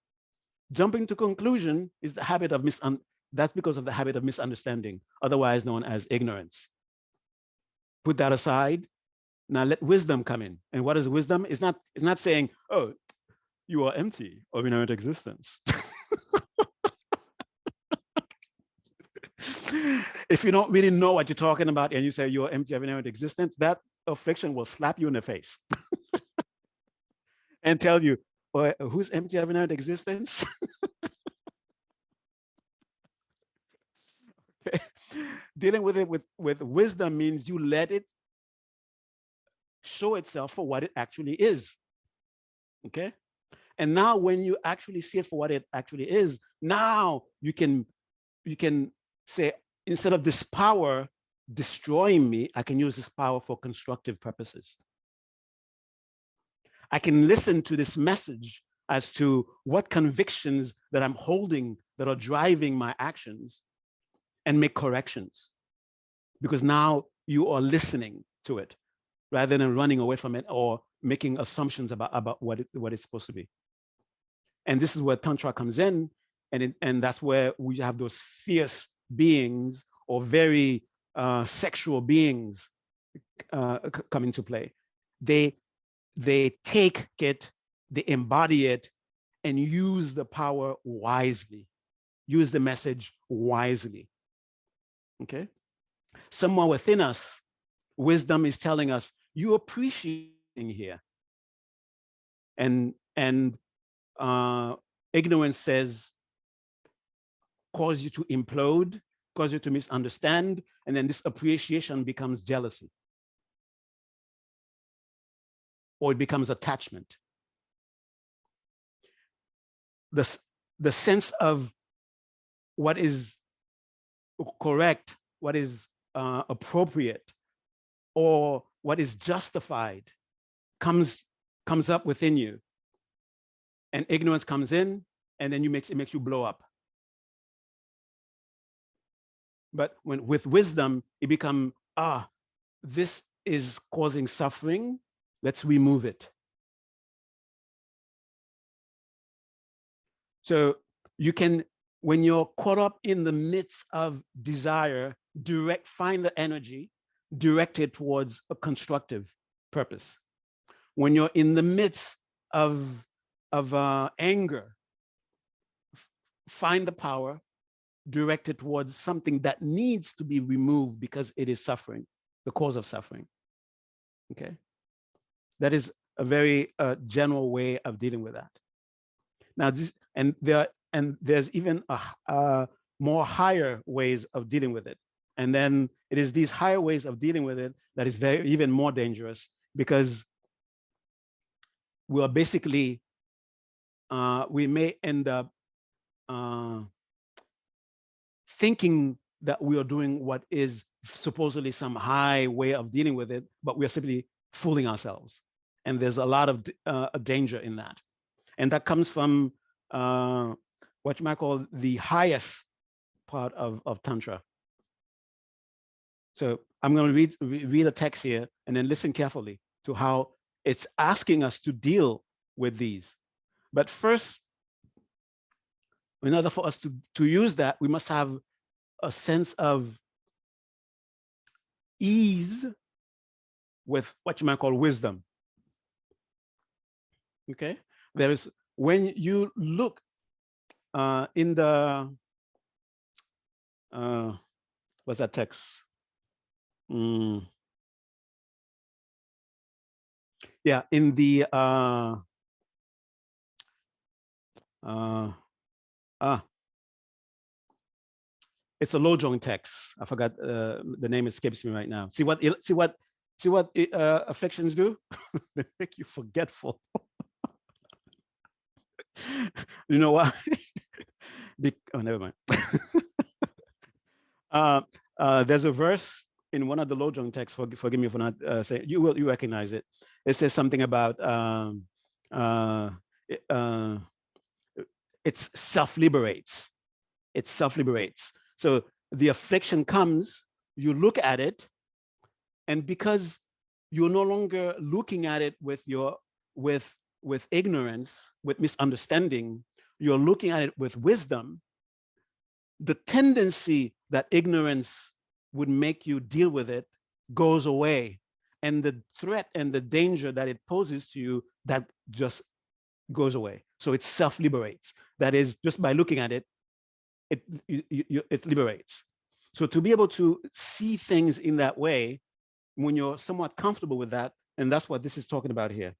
Jumping to conclusion is the habit of that's because of the habit of misunderstanding, otherwise known as ignorance. Put that aside. Now let wisdom come in. And what is wisdom? It's not saying, oh, you are empty of inherent existence. If you don't really know what you're talking about and you say you're empty of inherent existence, that affliction will slap you in the face and tell you, who's empty of inherent existence? Dealing with it with wisdom means you let it show itself for what it actually is. Okay? And now when you actually see it for what it actually is, now you can say, instead of this power destroying me, I can use this power for constructive purposes. I can listen to this message as to what convictions that I'm holding that are driving my actions and make corrections. Because now you are listening to it rather than running away from it or making assumptions about what it's supposed to be. And this is where Tantra comes in, and that's where we have those fierce beings or very sexual beings come into play. They take it, they embody it, and use the power wisely, use the message wisely. Okay? Somewhere within us, wisdom is telling us, you appreciating here. And ignorance says, cause you to implode, cause you to misunderstand, and then this appreciation becomes jealousy. Or it becomes attachment. The sense of what is correct, what is appropriate, or what is justified comes up within you. And ignorance comes in, and then it makes you blow up. But with wisdom, it becomes, this is causing suffering, let's remove it. So you can, when you're caught up in the midst of desire, find the energy, direct it towards a constructive purpose. When you're in the midst of anger, find the power, direct it towards something that needs to be removed because it is suffering, the cause of suffering. Okay, that is a very general way of dealing with that. Now, there's even more higher ways of dealing with it, and then it is these higher ways of dealing with it that is even more dangerous, because we are basically we may end up thinking that we are doing what is supposedly some high way of dealing with it, but we are simply fooling ourselves. And there's a lot of danger in that. And that comes from what you might call the highest part of Tantra. So I'm going to read a text here and then listen carefully to how it's asking us to deal with these. But first, in order for us to use that, we must have a sense of ease with what you might call wisdom. Okay? There is, when you look in the, what's that text? Yeah, in the, it's a Lojong text. I forgot, the name escapes me right now. See what afflictions do? They make you forgetful. You know why? Oh, never mind. There's a verse in one of the Lojong texts. Forgive me for not saying. You recognize it. It says something about it self-liberates. It self-liberates. So the affliction comes, you look at it, and because you're no longer looking at it with ignorance, with misunderstanding, you're looking at it with wisdom, the tendency that ignorance would make you deal with it goes away. And the threat and the danger that it poses to you, that just goes away. So it self-liberates. That is, just by looking at it, it liberates. So to be able to see things in that way, when you're somewhat comfortable with that, and that's what this is talking about here.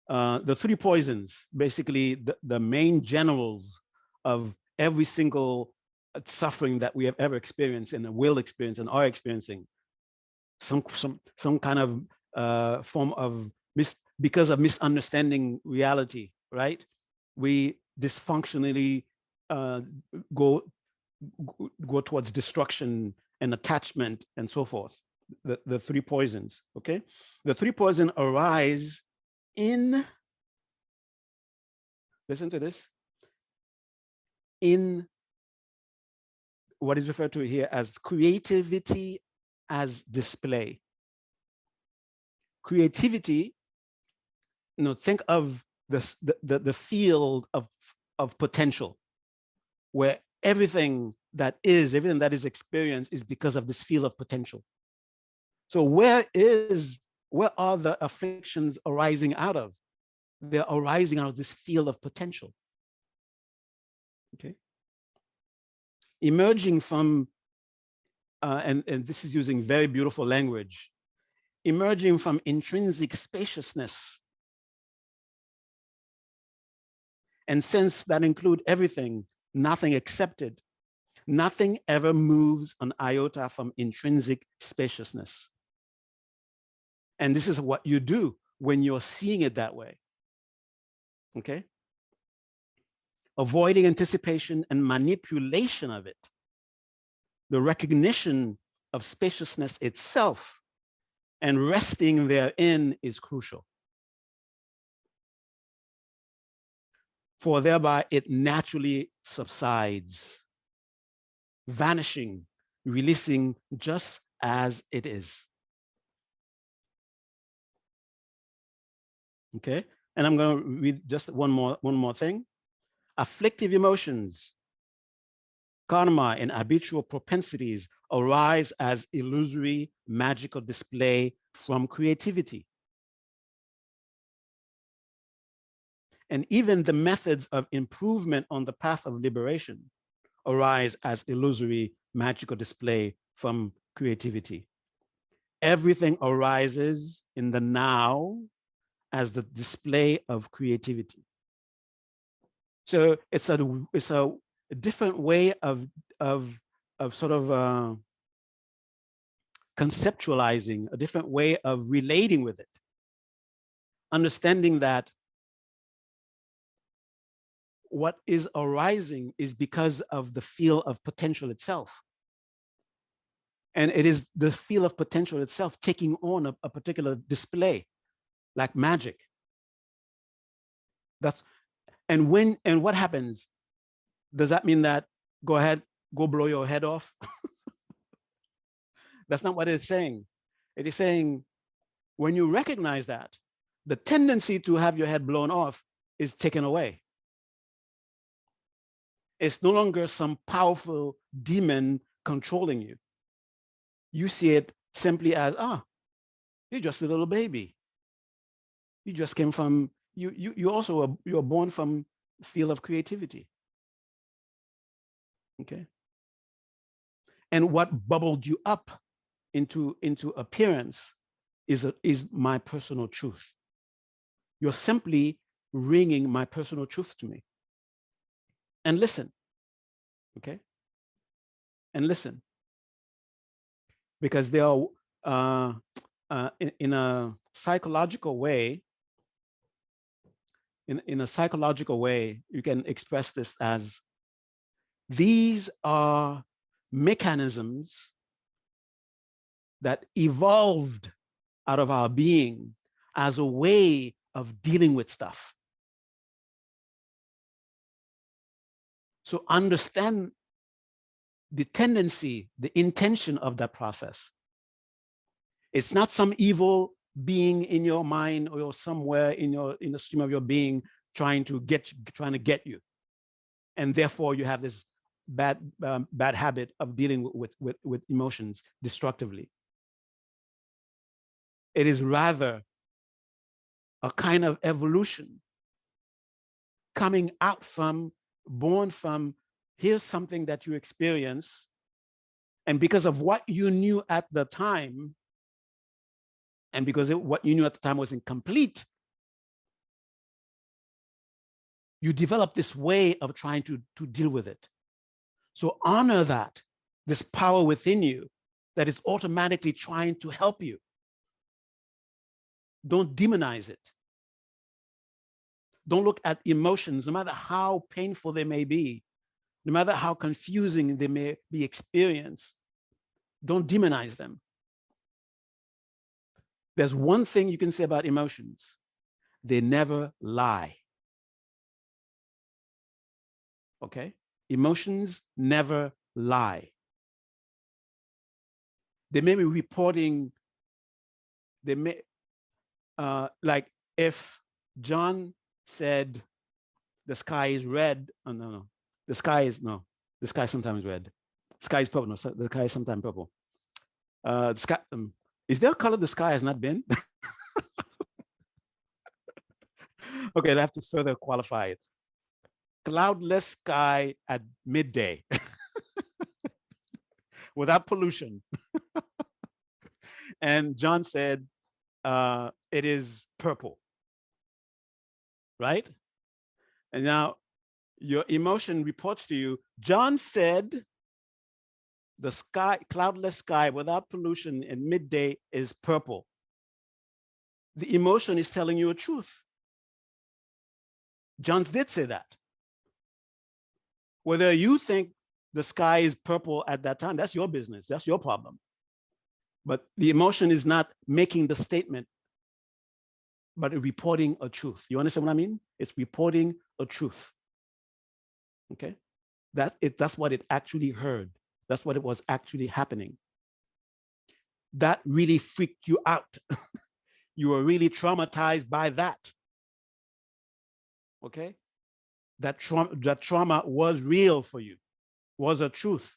The three poisons, basically the main generals of every single suffering that we have ever experienced and will experience and are experiencing. Some kind of form of because of misunderstanding reality, right? We dysfunctionally go towards destruction and attachment and so forth. The three poisons, okay? The three poisons arise in, listen to this, in what is referred to here as creativity as display. Creativity, think of the field of potential, where everything that is experienced is because of this field of potential. So where are the afflictions arising out of? They're arising out of this field of potential. Okay. Emerging from, and this is using very beautiful language, emerging from intrinsic spaciousness. And since that include everything, nothing accepted, nothing ever moves an iota from intrinsic spaciousness. And this is what you do when you're seeing it that way. Okay? Avoiding anticipation and manipulation of it. The recognition of spaciousness itself and resting therein is crucial. For thereby it naturally subsides, vanishing, releasing just as it is. Okay, and I'm going to read just one more thing. Afflictive emotions, karma, and habitual propensities arise as illusory, magical display from creativity. And even the methods of improvement on the path of liberation arise as illusory, magical display from creativity. Everything arises in the now as the display of creativity. So it's a different way of sort of conceptualizing, a different way of relating with it. Understanding that what is arising is because of the field of potential itself. And it is the field of potential itself taking on a particular display, like magic. And what happens? Does that mean that go ahead, go blow your head off? That's not what it's saying. It is saying when you recognize that, the tendency to have your head blown off is taken away. It's no longer some powerful demon controlling you. You see it simply as, you're just a little baby. You just came from, you're born from the field of creativity. Okay. And what bubbled you up into appearance is my personal truth. You're simply ringing my personal truth to me. And listen, okay? And listen. Because there are, in a psychological way, in a psychological way, you can express this as, these are mechanisms that evolved out of our being as a way of dealing with stuff. So understand the tendency, the intention of that process. It's not some evil being in your mind or somewhere in the stream of your being trying to get you. And therefore you have this bad habit of dealing with emotions destructively. It is rather a kind of evolution coming out from, born from, here's something that you experience, and because of what you knew at the time, and because what you knew at the time was incomplete, you develop this way of trying to deal with it. So honor that, this power within you that is automatically trying to help you. Don't demonize it. Don't look at emotions, no matter how painful they may be, no matter how confusing they may be experienced. Don't demonize them. There's one thing you can say about emotions: they never lie. Okay? Emotions never lie. They may be reporting, they may, like if John said the sky is red, oh, no, the sky is sometimes red. The sky is purple, no, the sky is sometimes purple. The sky, is there a color the sky has not been? Okay, I have to further qualify it. Cloudless sky at midday without pollution. And John said, it is purple, right? And now your emotion reports to you, John said the sky, cloudless sky without pollution at midday is purple. The emotion is telling you a truth. John did say that. Whether you think the sky is purple at that time, that's your business, that's your problem. But the emotion is not making the statement, but reporting a truth. You understand what I mean? It's reporting a truth. Okay? That's what it actually heard. That's what it was actually happening. That really freaked you out. You were really traumatized by that. Okay? That trauma was real for you, was a truth.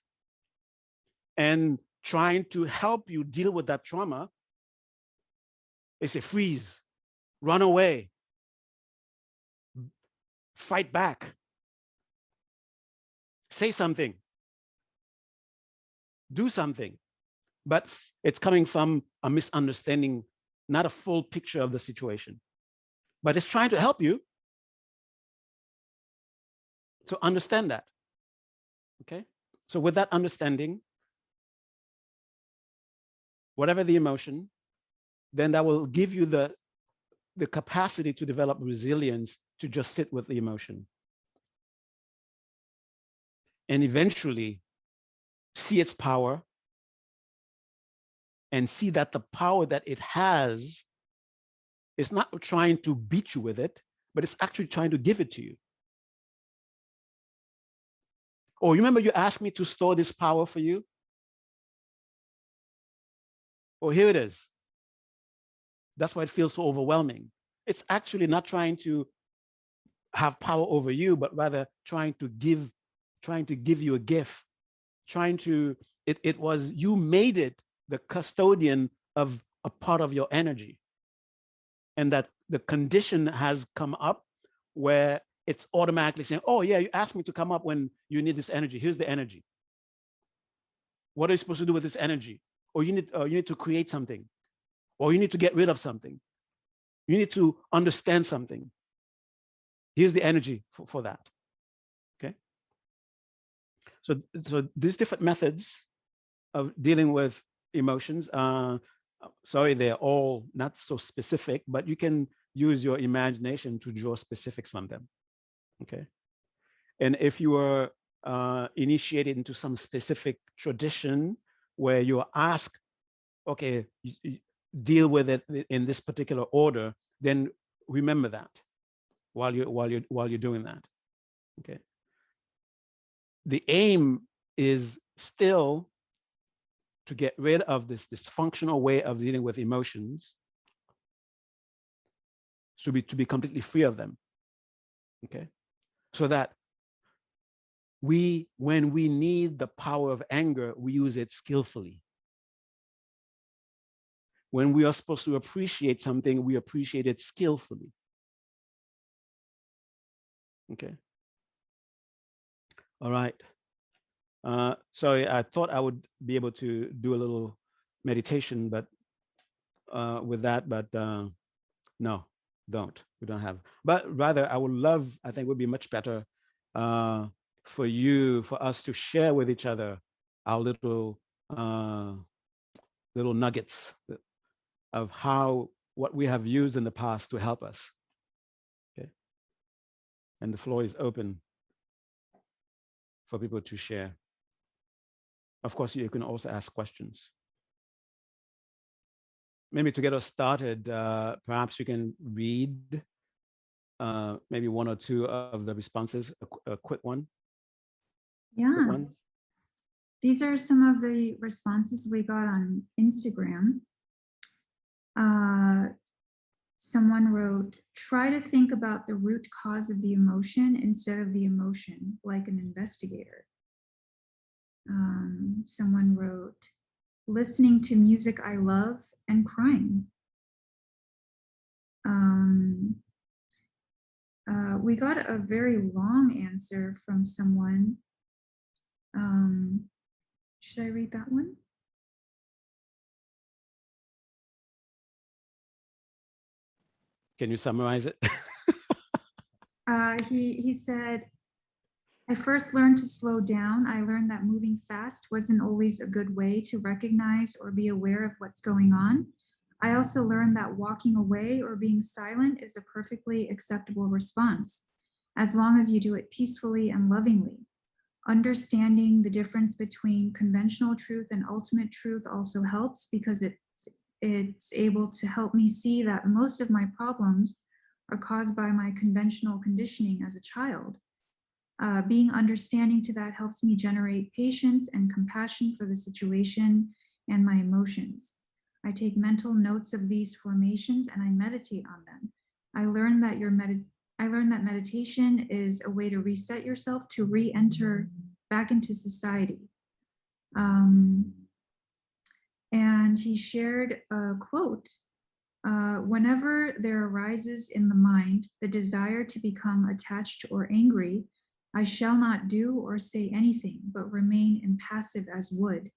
And trying to help you deal with that trauma, they say freeze, run away, fight back, say something, do something. But it's coming from a misunderstanding, not a full picture of the situation. But it's trying to help you to understand that. Okay? So with that understanding, whatever the emotion, then that will give you the capacity to develop resilience to just sit with the emotion. And eventually see its power and see that the power that it has is not trying to beat you with it, but it's actually trying to give it to you. Oh, you remember you asked me to store this power for you? Oh, here it is. That's why it feels so overwhelming. It's actually not trying to have power over you, but rather trying to give you a gift, it was, you made it the custodian of a part of your energy. And that the condition has come up where it's automatically saying, oh yeah, you asked me to come up when you need this energy. Here's the energy. What are you supposed to do with this energy? Or you need to create something, or you need to get rid of something. You need to understand something. Here's the energy for that. Okay. So these different methods of dealing with emotions, sorry, they're all not so specific, but you can use your imagination to draw specifics from them. Okay. And if you are initiated into some specific tradition where you're asked, okay, you deal with it in this particular order, then remember that while you're doing that. Okay. The aim is still to get rid of this dysfunctional way of dealing with emotions, to be completely free of them. Okay. So that when we need the power of anger, we use it skillfully. When we are supposed to appreciate something, we appreciate it skillfully. Okay. All right. Sorry, I thought I would be able to do a little meditation, but with that, but no, we don't have. But rather, I would love, I think would be much better for us to share with each other our little nuggets of what we have used in the past to help us. Okay. And the floor is open for people to share. Of course, you can also ask questions. Maybe to get us started, perhaps you can read maybe one or two of the responses, a quick one. Yeah. Quick one. These are some of the responses we got on Instagram. Someone wrote, try to think about the root cause of the emotion instead of the emotion, like an investigator. Someone wrote, listening to music I love and crying. We got a very long answer from someone. Should I read that one? Can you summarize it? He said, I first learned to slow down. I learned that moving fast wasn't always a good way to recognize or be aware of what's going on. I also learned that walking away or being silent is a perfectly acceptable response, as long as you do it peacefully and lovingly. Understanding the difference between conventional truth and ultimate truth also helps, because it's able to help me see that most of my problems are caused by my conventional conditioning as a child. Being understanding to that helps me generate patience and compassion for the situation and my emotions. I take mental notes of these formations and I meditate on them. I learned that meditation is a way to reset yourself to re-enter back into society. And he shared a quote. Whenever there arises in the mind the desire to become attached or angry, I shall not do or say anything, but remain impassive as wood.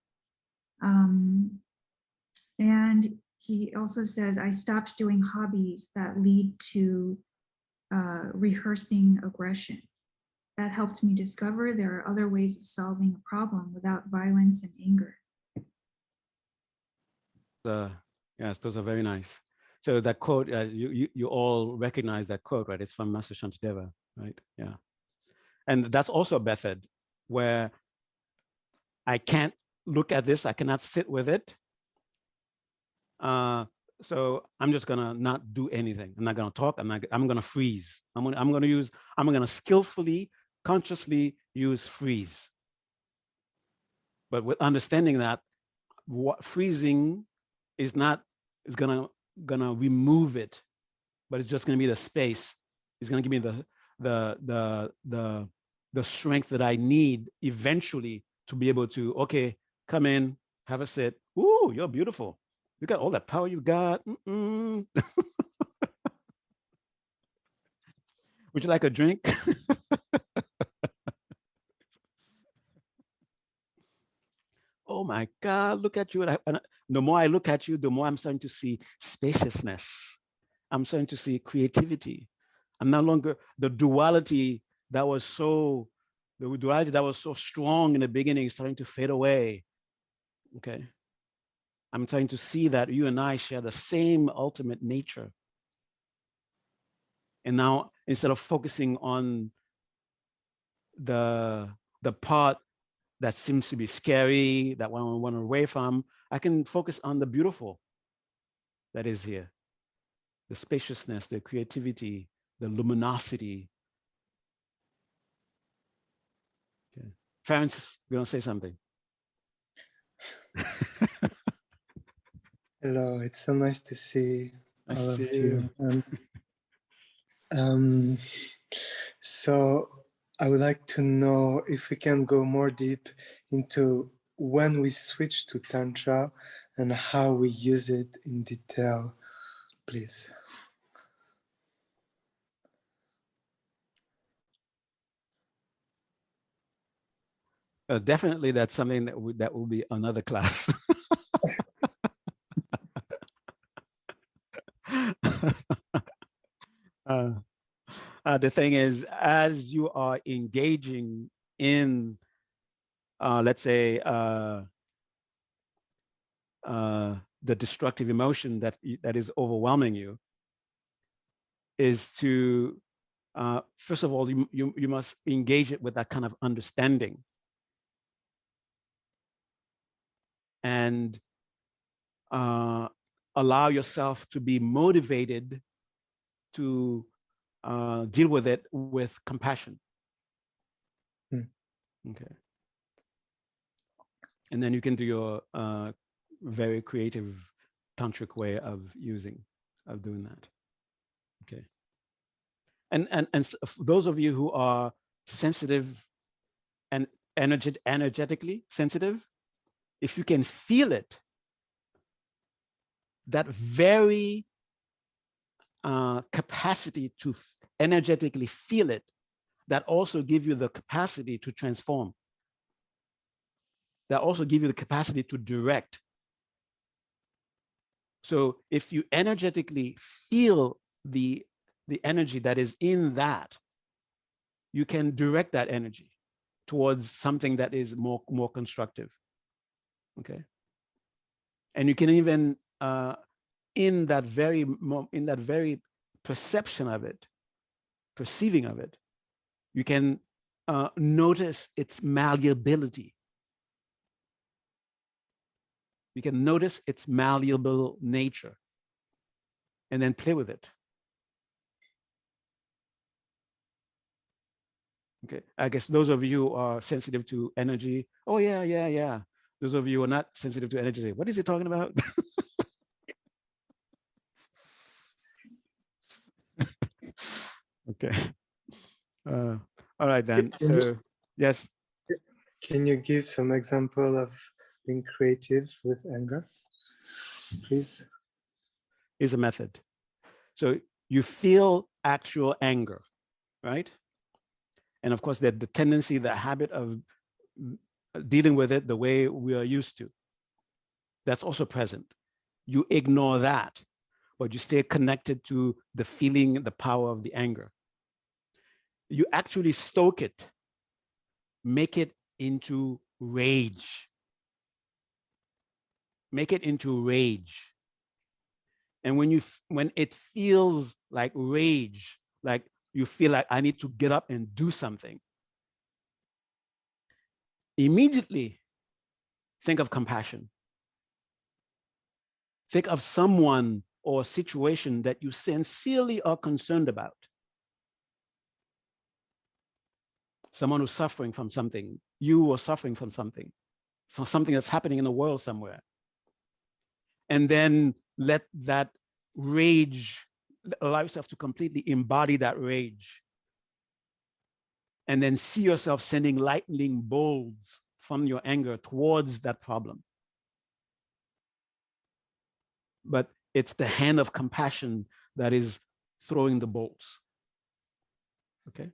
And he also says, I stopped doing hobbies that lead to rehearsing aggression. That helped me discover there are other ways of solving a problem without violence and anger. Yes, those are very nice. So that quote, you all recognize that quote, right? It's from Master Shantideva, right? Yeah. And that's also a method where I can't look at this, I cannot sit with it. So I'm just gonna not do anything. I'm not gonna talk. I'm gonna freeze. I'm gonna skillfully, consciously use freeze. But with understanding that what freezing is gonna remove it, but it's just gonna be the space. It's gonna give me the strength that I need eventually to be able to, okay, come in, have a sit. Ooh, you're beautiful. You got all that power you got. Would you like a drink? Oh my God, look at you. And the more I look at you, the more I'm starting to see spaciousness. I'm starting to see creativity. I'm no longer the duality that was so strong in the beginning is starting to fade away. Okay. I'm trying to see that you and I share the same ultimate nature. And now, instead of focusing on the part that seems to be scary, that one I want to run away from, I can focus on the beautiful that is here. The spaciousness, the creativity, the luminosity. Okay. Francis, you're going to say something. Hello, it's so nice to see I all see of you. And, so I would like to know if we can go more deep into when we switch to Tantra and how we use it in detail, please. Definitely, that's something that will be another class. The thing is, as you are engaging in, let's say, the destructive emotion that is overwhelming you, is to first of all, you must engage it with that kind of understanding, and allow yourself to be motivated to deal with it with compassion. Okay. And then you can do your very creative tantric way of doing that. Okay. And for those of you who are sensitive and energetically sensitive, if you can feel it, that very capacity to energetically feel it, that also give you the capacity to transform. That also give you the capacity to direct. So if you energetically feel the energy that is in that, you can direct that energy towards something that is more constructive. Okay. And you can even in that very perception of it, perceiving of it, you can notice its malleability. You can notice its malleable nature and then play with it. Okay, I guess those of you who are sensitive to energy, oh yeah. Those of you who are not sensitive to energy say, what is he talking about? Okay. All right then. So yes. Can you give some example of being creative with anger, please? Is a method. So you feel actual anger, right? And of course, that the tendency, the habit of dealing with it the way we are used to, that's also present. You ignore that, but you stay connected to the feeling, the power of the anger. You actually stoke it, make it into rage. Make it into rage. And when it feels like rage, like you feel like I need to get up and do something, immediately think of compassion. Think of someone or a situation that you sincerely are concerned about. Someone who's suffering from something. You are suffering from something that's happening in the world somewhere. And then let that rage, allow yourself to completely embody that rage. And then see yourself sending lightning bolts from your anger towards that problem. But it's the hand of compassion that is throwing the bolts. Okay.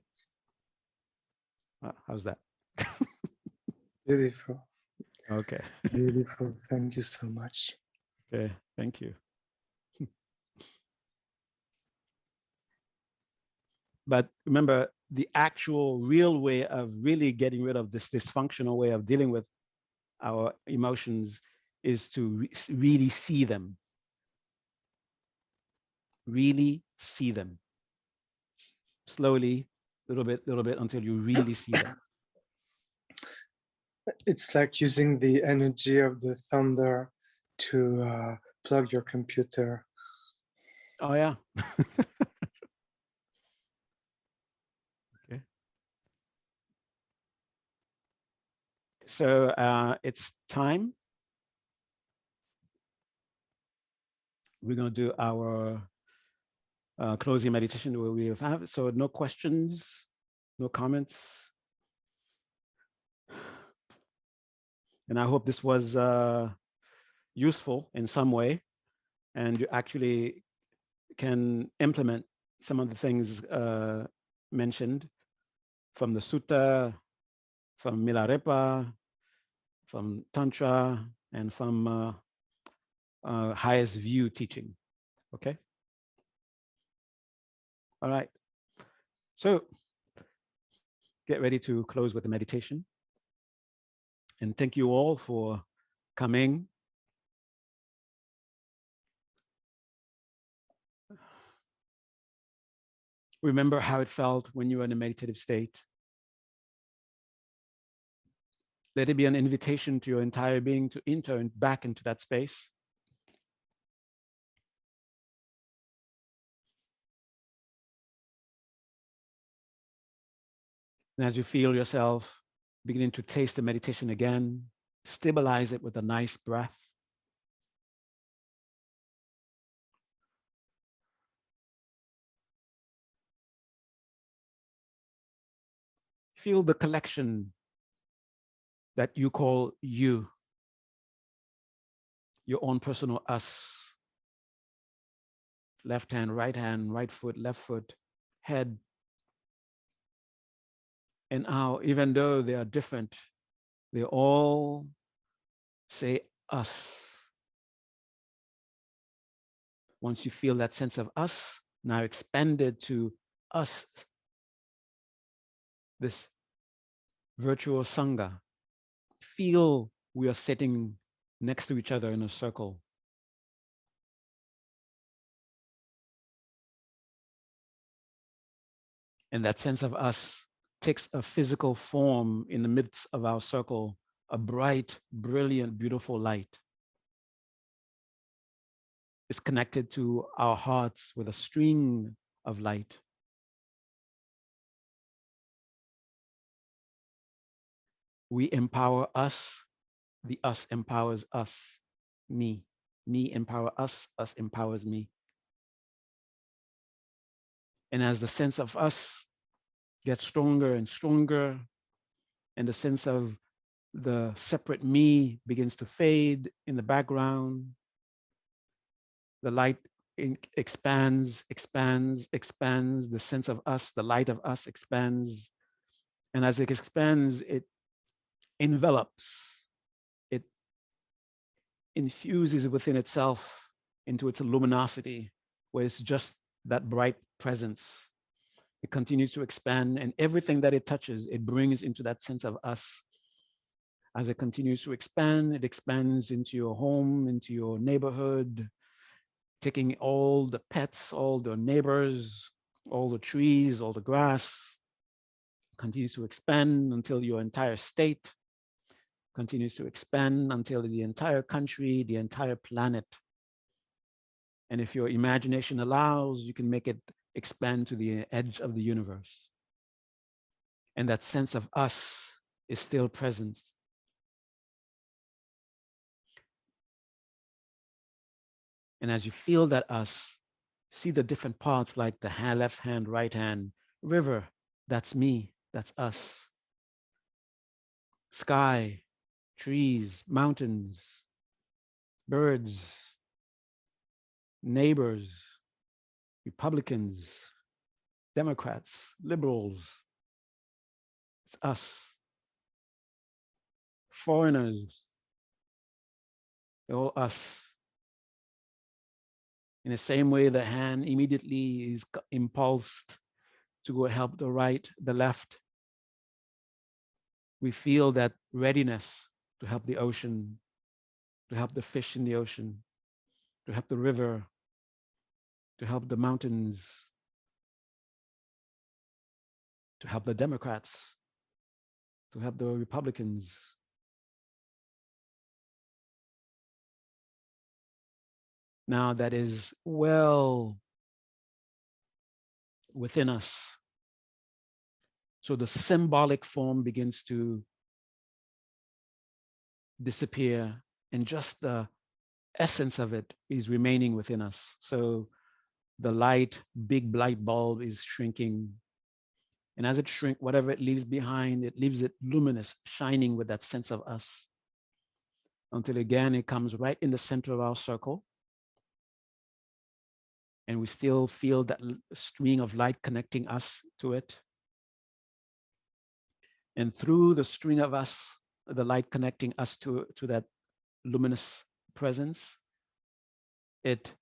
How's that? Beautiful. Okay. Beautiful. Thank you so much. Okay. Thank you. But remember, the actual real way of really getting rid of this dysfunctional way of dealing with our emotions is to really see them. Really see them. Slowly, little bit, until you really see them. It's like using the energy of the thunder to plug your computer. Oh, yeah. Okay. So it's time. We're going to do our closing meditation where we have. So no questions, no comments. And I hope this was useful in some way, and you actually can implement some of the things mentioned from the sutta, from Milarepa, from Tantra, and from highest view teaching. Okay. All right. So get ready to close with the meditation. And thank you all for coming. Remember how it felt when you were in a meditative state. Let it be an invitation to your entire being to enter back into that space. And as you feel yourself beginning to taste the meditation again, stabilize it with a nice breath. Feel the collection that you call you, your own personal us. Left hand, right foot, left foot, head. And how, even though they are different, they all say us. Once you feel that sense of us, now expanded to us, this virtual sangha. Feel we are sitting next to each other in a circle. And that sense of us takes a physical form in the midst of our circle, a bright, brilliant, beautiful light. It's connected to our hearts with a string of light. We empower us, the us empowers us, me. Me empower us empowers me. And as the sense of us gets stronger and stronger, and the sense of the separate me begins to fade in the background, the light expands, expands, expands. The sense of us, the light of us expands. And as it expands, it envelops, it infuses within itself into its luminosity, where it's just that bright presence. It continues to expand, and everything that it touches, it brings into that sense of us. As it continues to expand, it expands into your home, into your neighborhood, taking all the pets, all the neighbors, all the trees, all the grass, continues to expand until your entire state continues to expand until the entire country, the entire planet. And if your imagination allows, you can make it expand to the edge of the universe. And that sense of us is still present. And as you feel that us, see the different parts like the left hand, right hand, river, that's me, that's us. Sky, trees, mountains, birds, neighbors, Republicans, Democrats, liberals. It's us. Foreigners, they're all us. In the same way, the hand immediately is impulsed to go help the right, the left. We feel that readiness to help the ocean, to help the fish in the ocean, to help the river, to help the mountains, to help the Democrats, to help the Republicans. Now that is well within us. So the symbolic form begins to disappear, and just the essence of it is remaining within us. So the light, big light bulb is shrinking. And as it shrinks, whatever it leaves behind, it leaves it luminous, shining with that sense of us. Until again, it comes right in the center of our circle. And we still feel that string of light connecting us to it. And through the string of us, the light connecting us to that luminous presence, it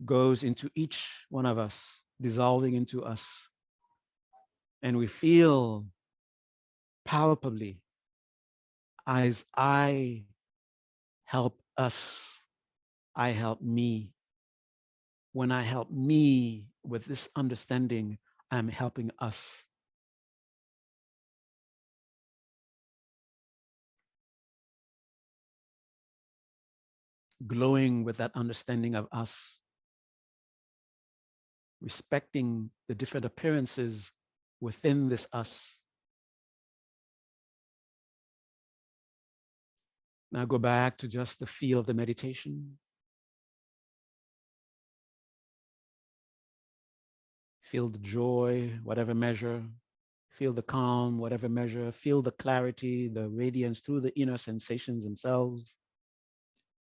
goes into each one of us, dissolving into us. And we feel palpably as I help us, I help me. When I help me with this understanding, I'm helping us. Glowing with that understanding of us, respecting the different appearances within this us. Now go back to just the feel of the meditation. Feel the joy, whatever measure. Feel the calm, whatever measure. Feel the clarity, the radiance through the inner sensations themselves.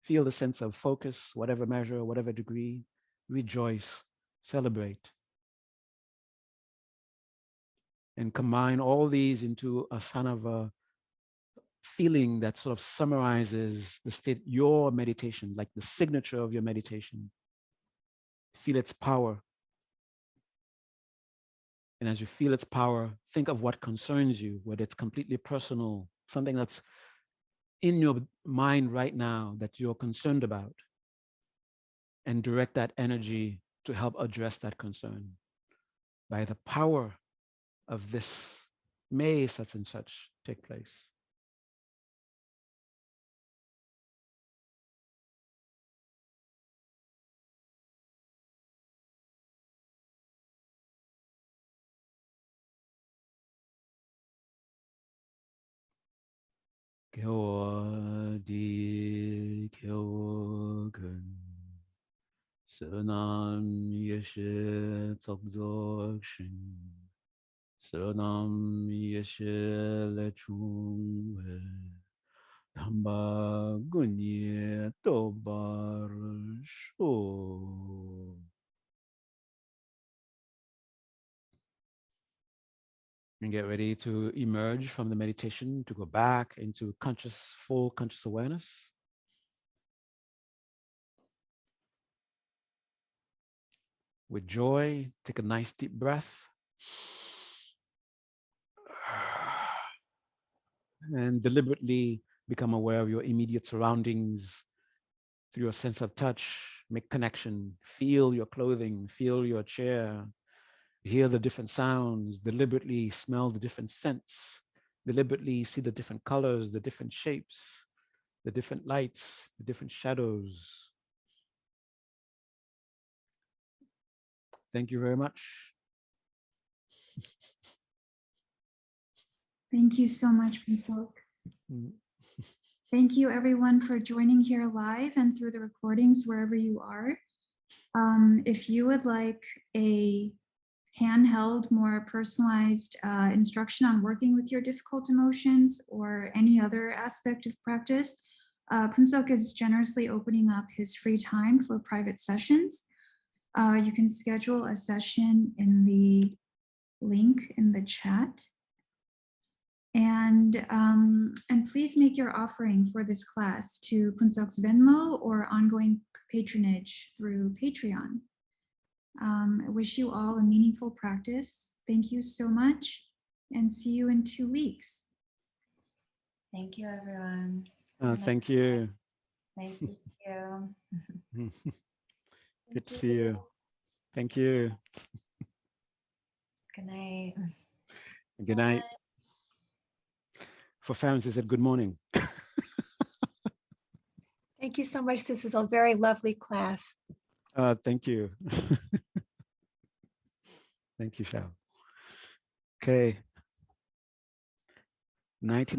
Feel the sense of focus, whatever measure, whatever degree. Rejoice, celebrate. And combine all these into a kind of a feeling that sort of summarizes the state, your meditation, like the signature of your meditation. Feel its power. And as you feel its power, think of what concerns you, whether it's completely personal, something that's in your mind right now that you're concerned about, and direct that energy to help address that concern. By the power of this, may such and such take place. Kyo di kyo kun, Sonam yeshe tsokzok shin, Sonam yeshe lechungwe, Tamba gunye tobar sho. And get ready to emerge from the meditation, to go back into conscious, full conscious awareness. With joy, take a nice deep breath. And deliberately become aware of your immediate surroundings through your sense of touch. Make connection, feel your clothing, feel your chair, hear the different sounds, deliberately smell the different scents, deliberately see the different colors, the different shapes, the different lights, the different shadows. Thank you very much. Thank you so much, Phuntsok. Thank you everyone for joining here live and through the recordings wherever you are. If you would like a handheld, more personalized instruction on working with your difficult emotions or any other aspect of practice, Phuntsok is generously opening up his free time for private sessions. You can schedule a session in the link in the chat. And please make your offering for this class to Phuntsok's Venmo or ongoing patronage through Patreon. I wish you all a meaningful practice. Thank you so much and see you in 2 weeks. Thank you, everyone. Thank you. Nice to see you. Good to see you. Thank you. Good night. Good night. For parents, is it good morning? Thank you so much. This is a very lovely class. Thank you. Thank you, Shao. Okay. Night.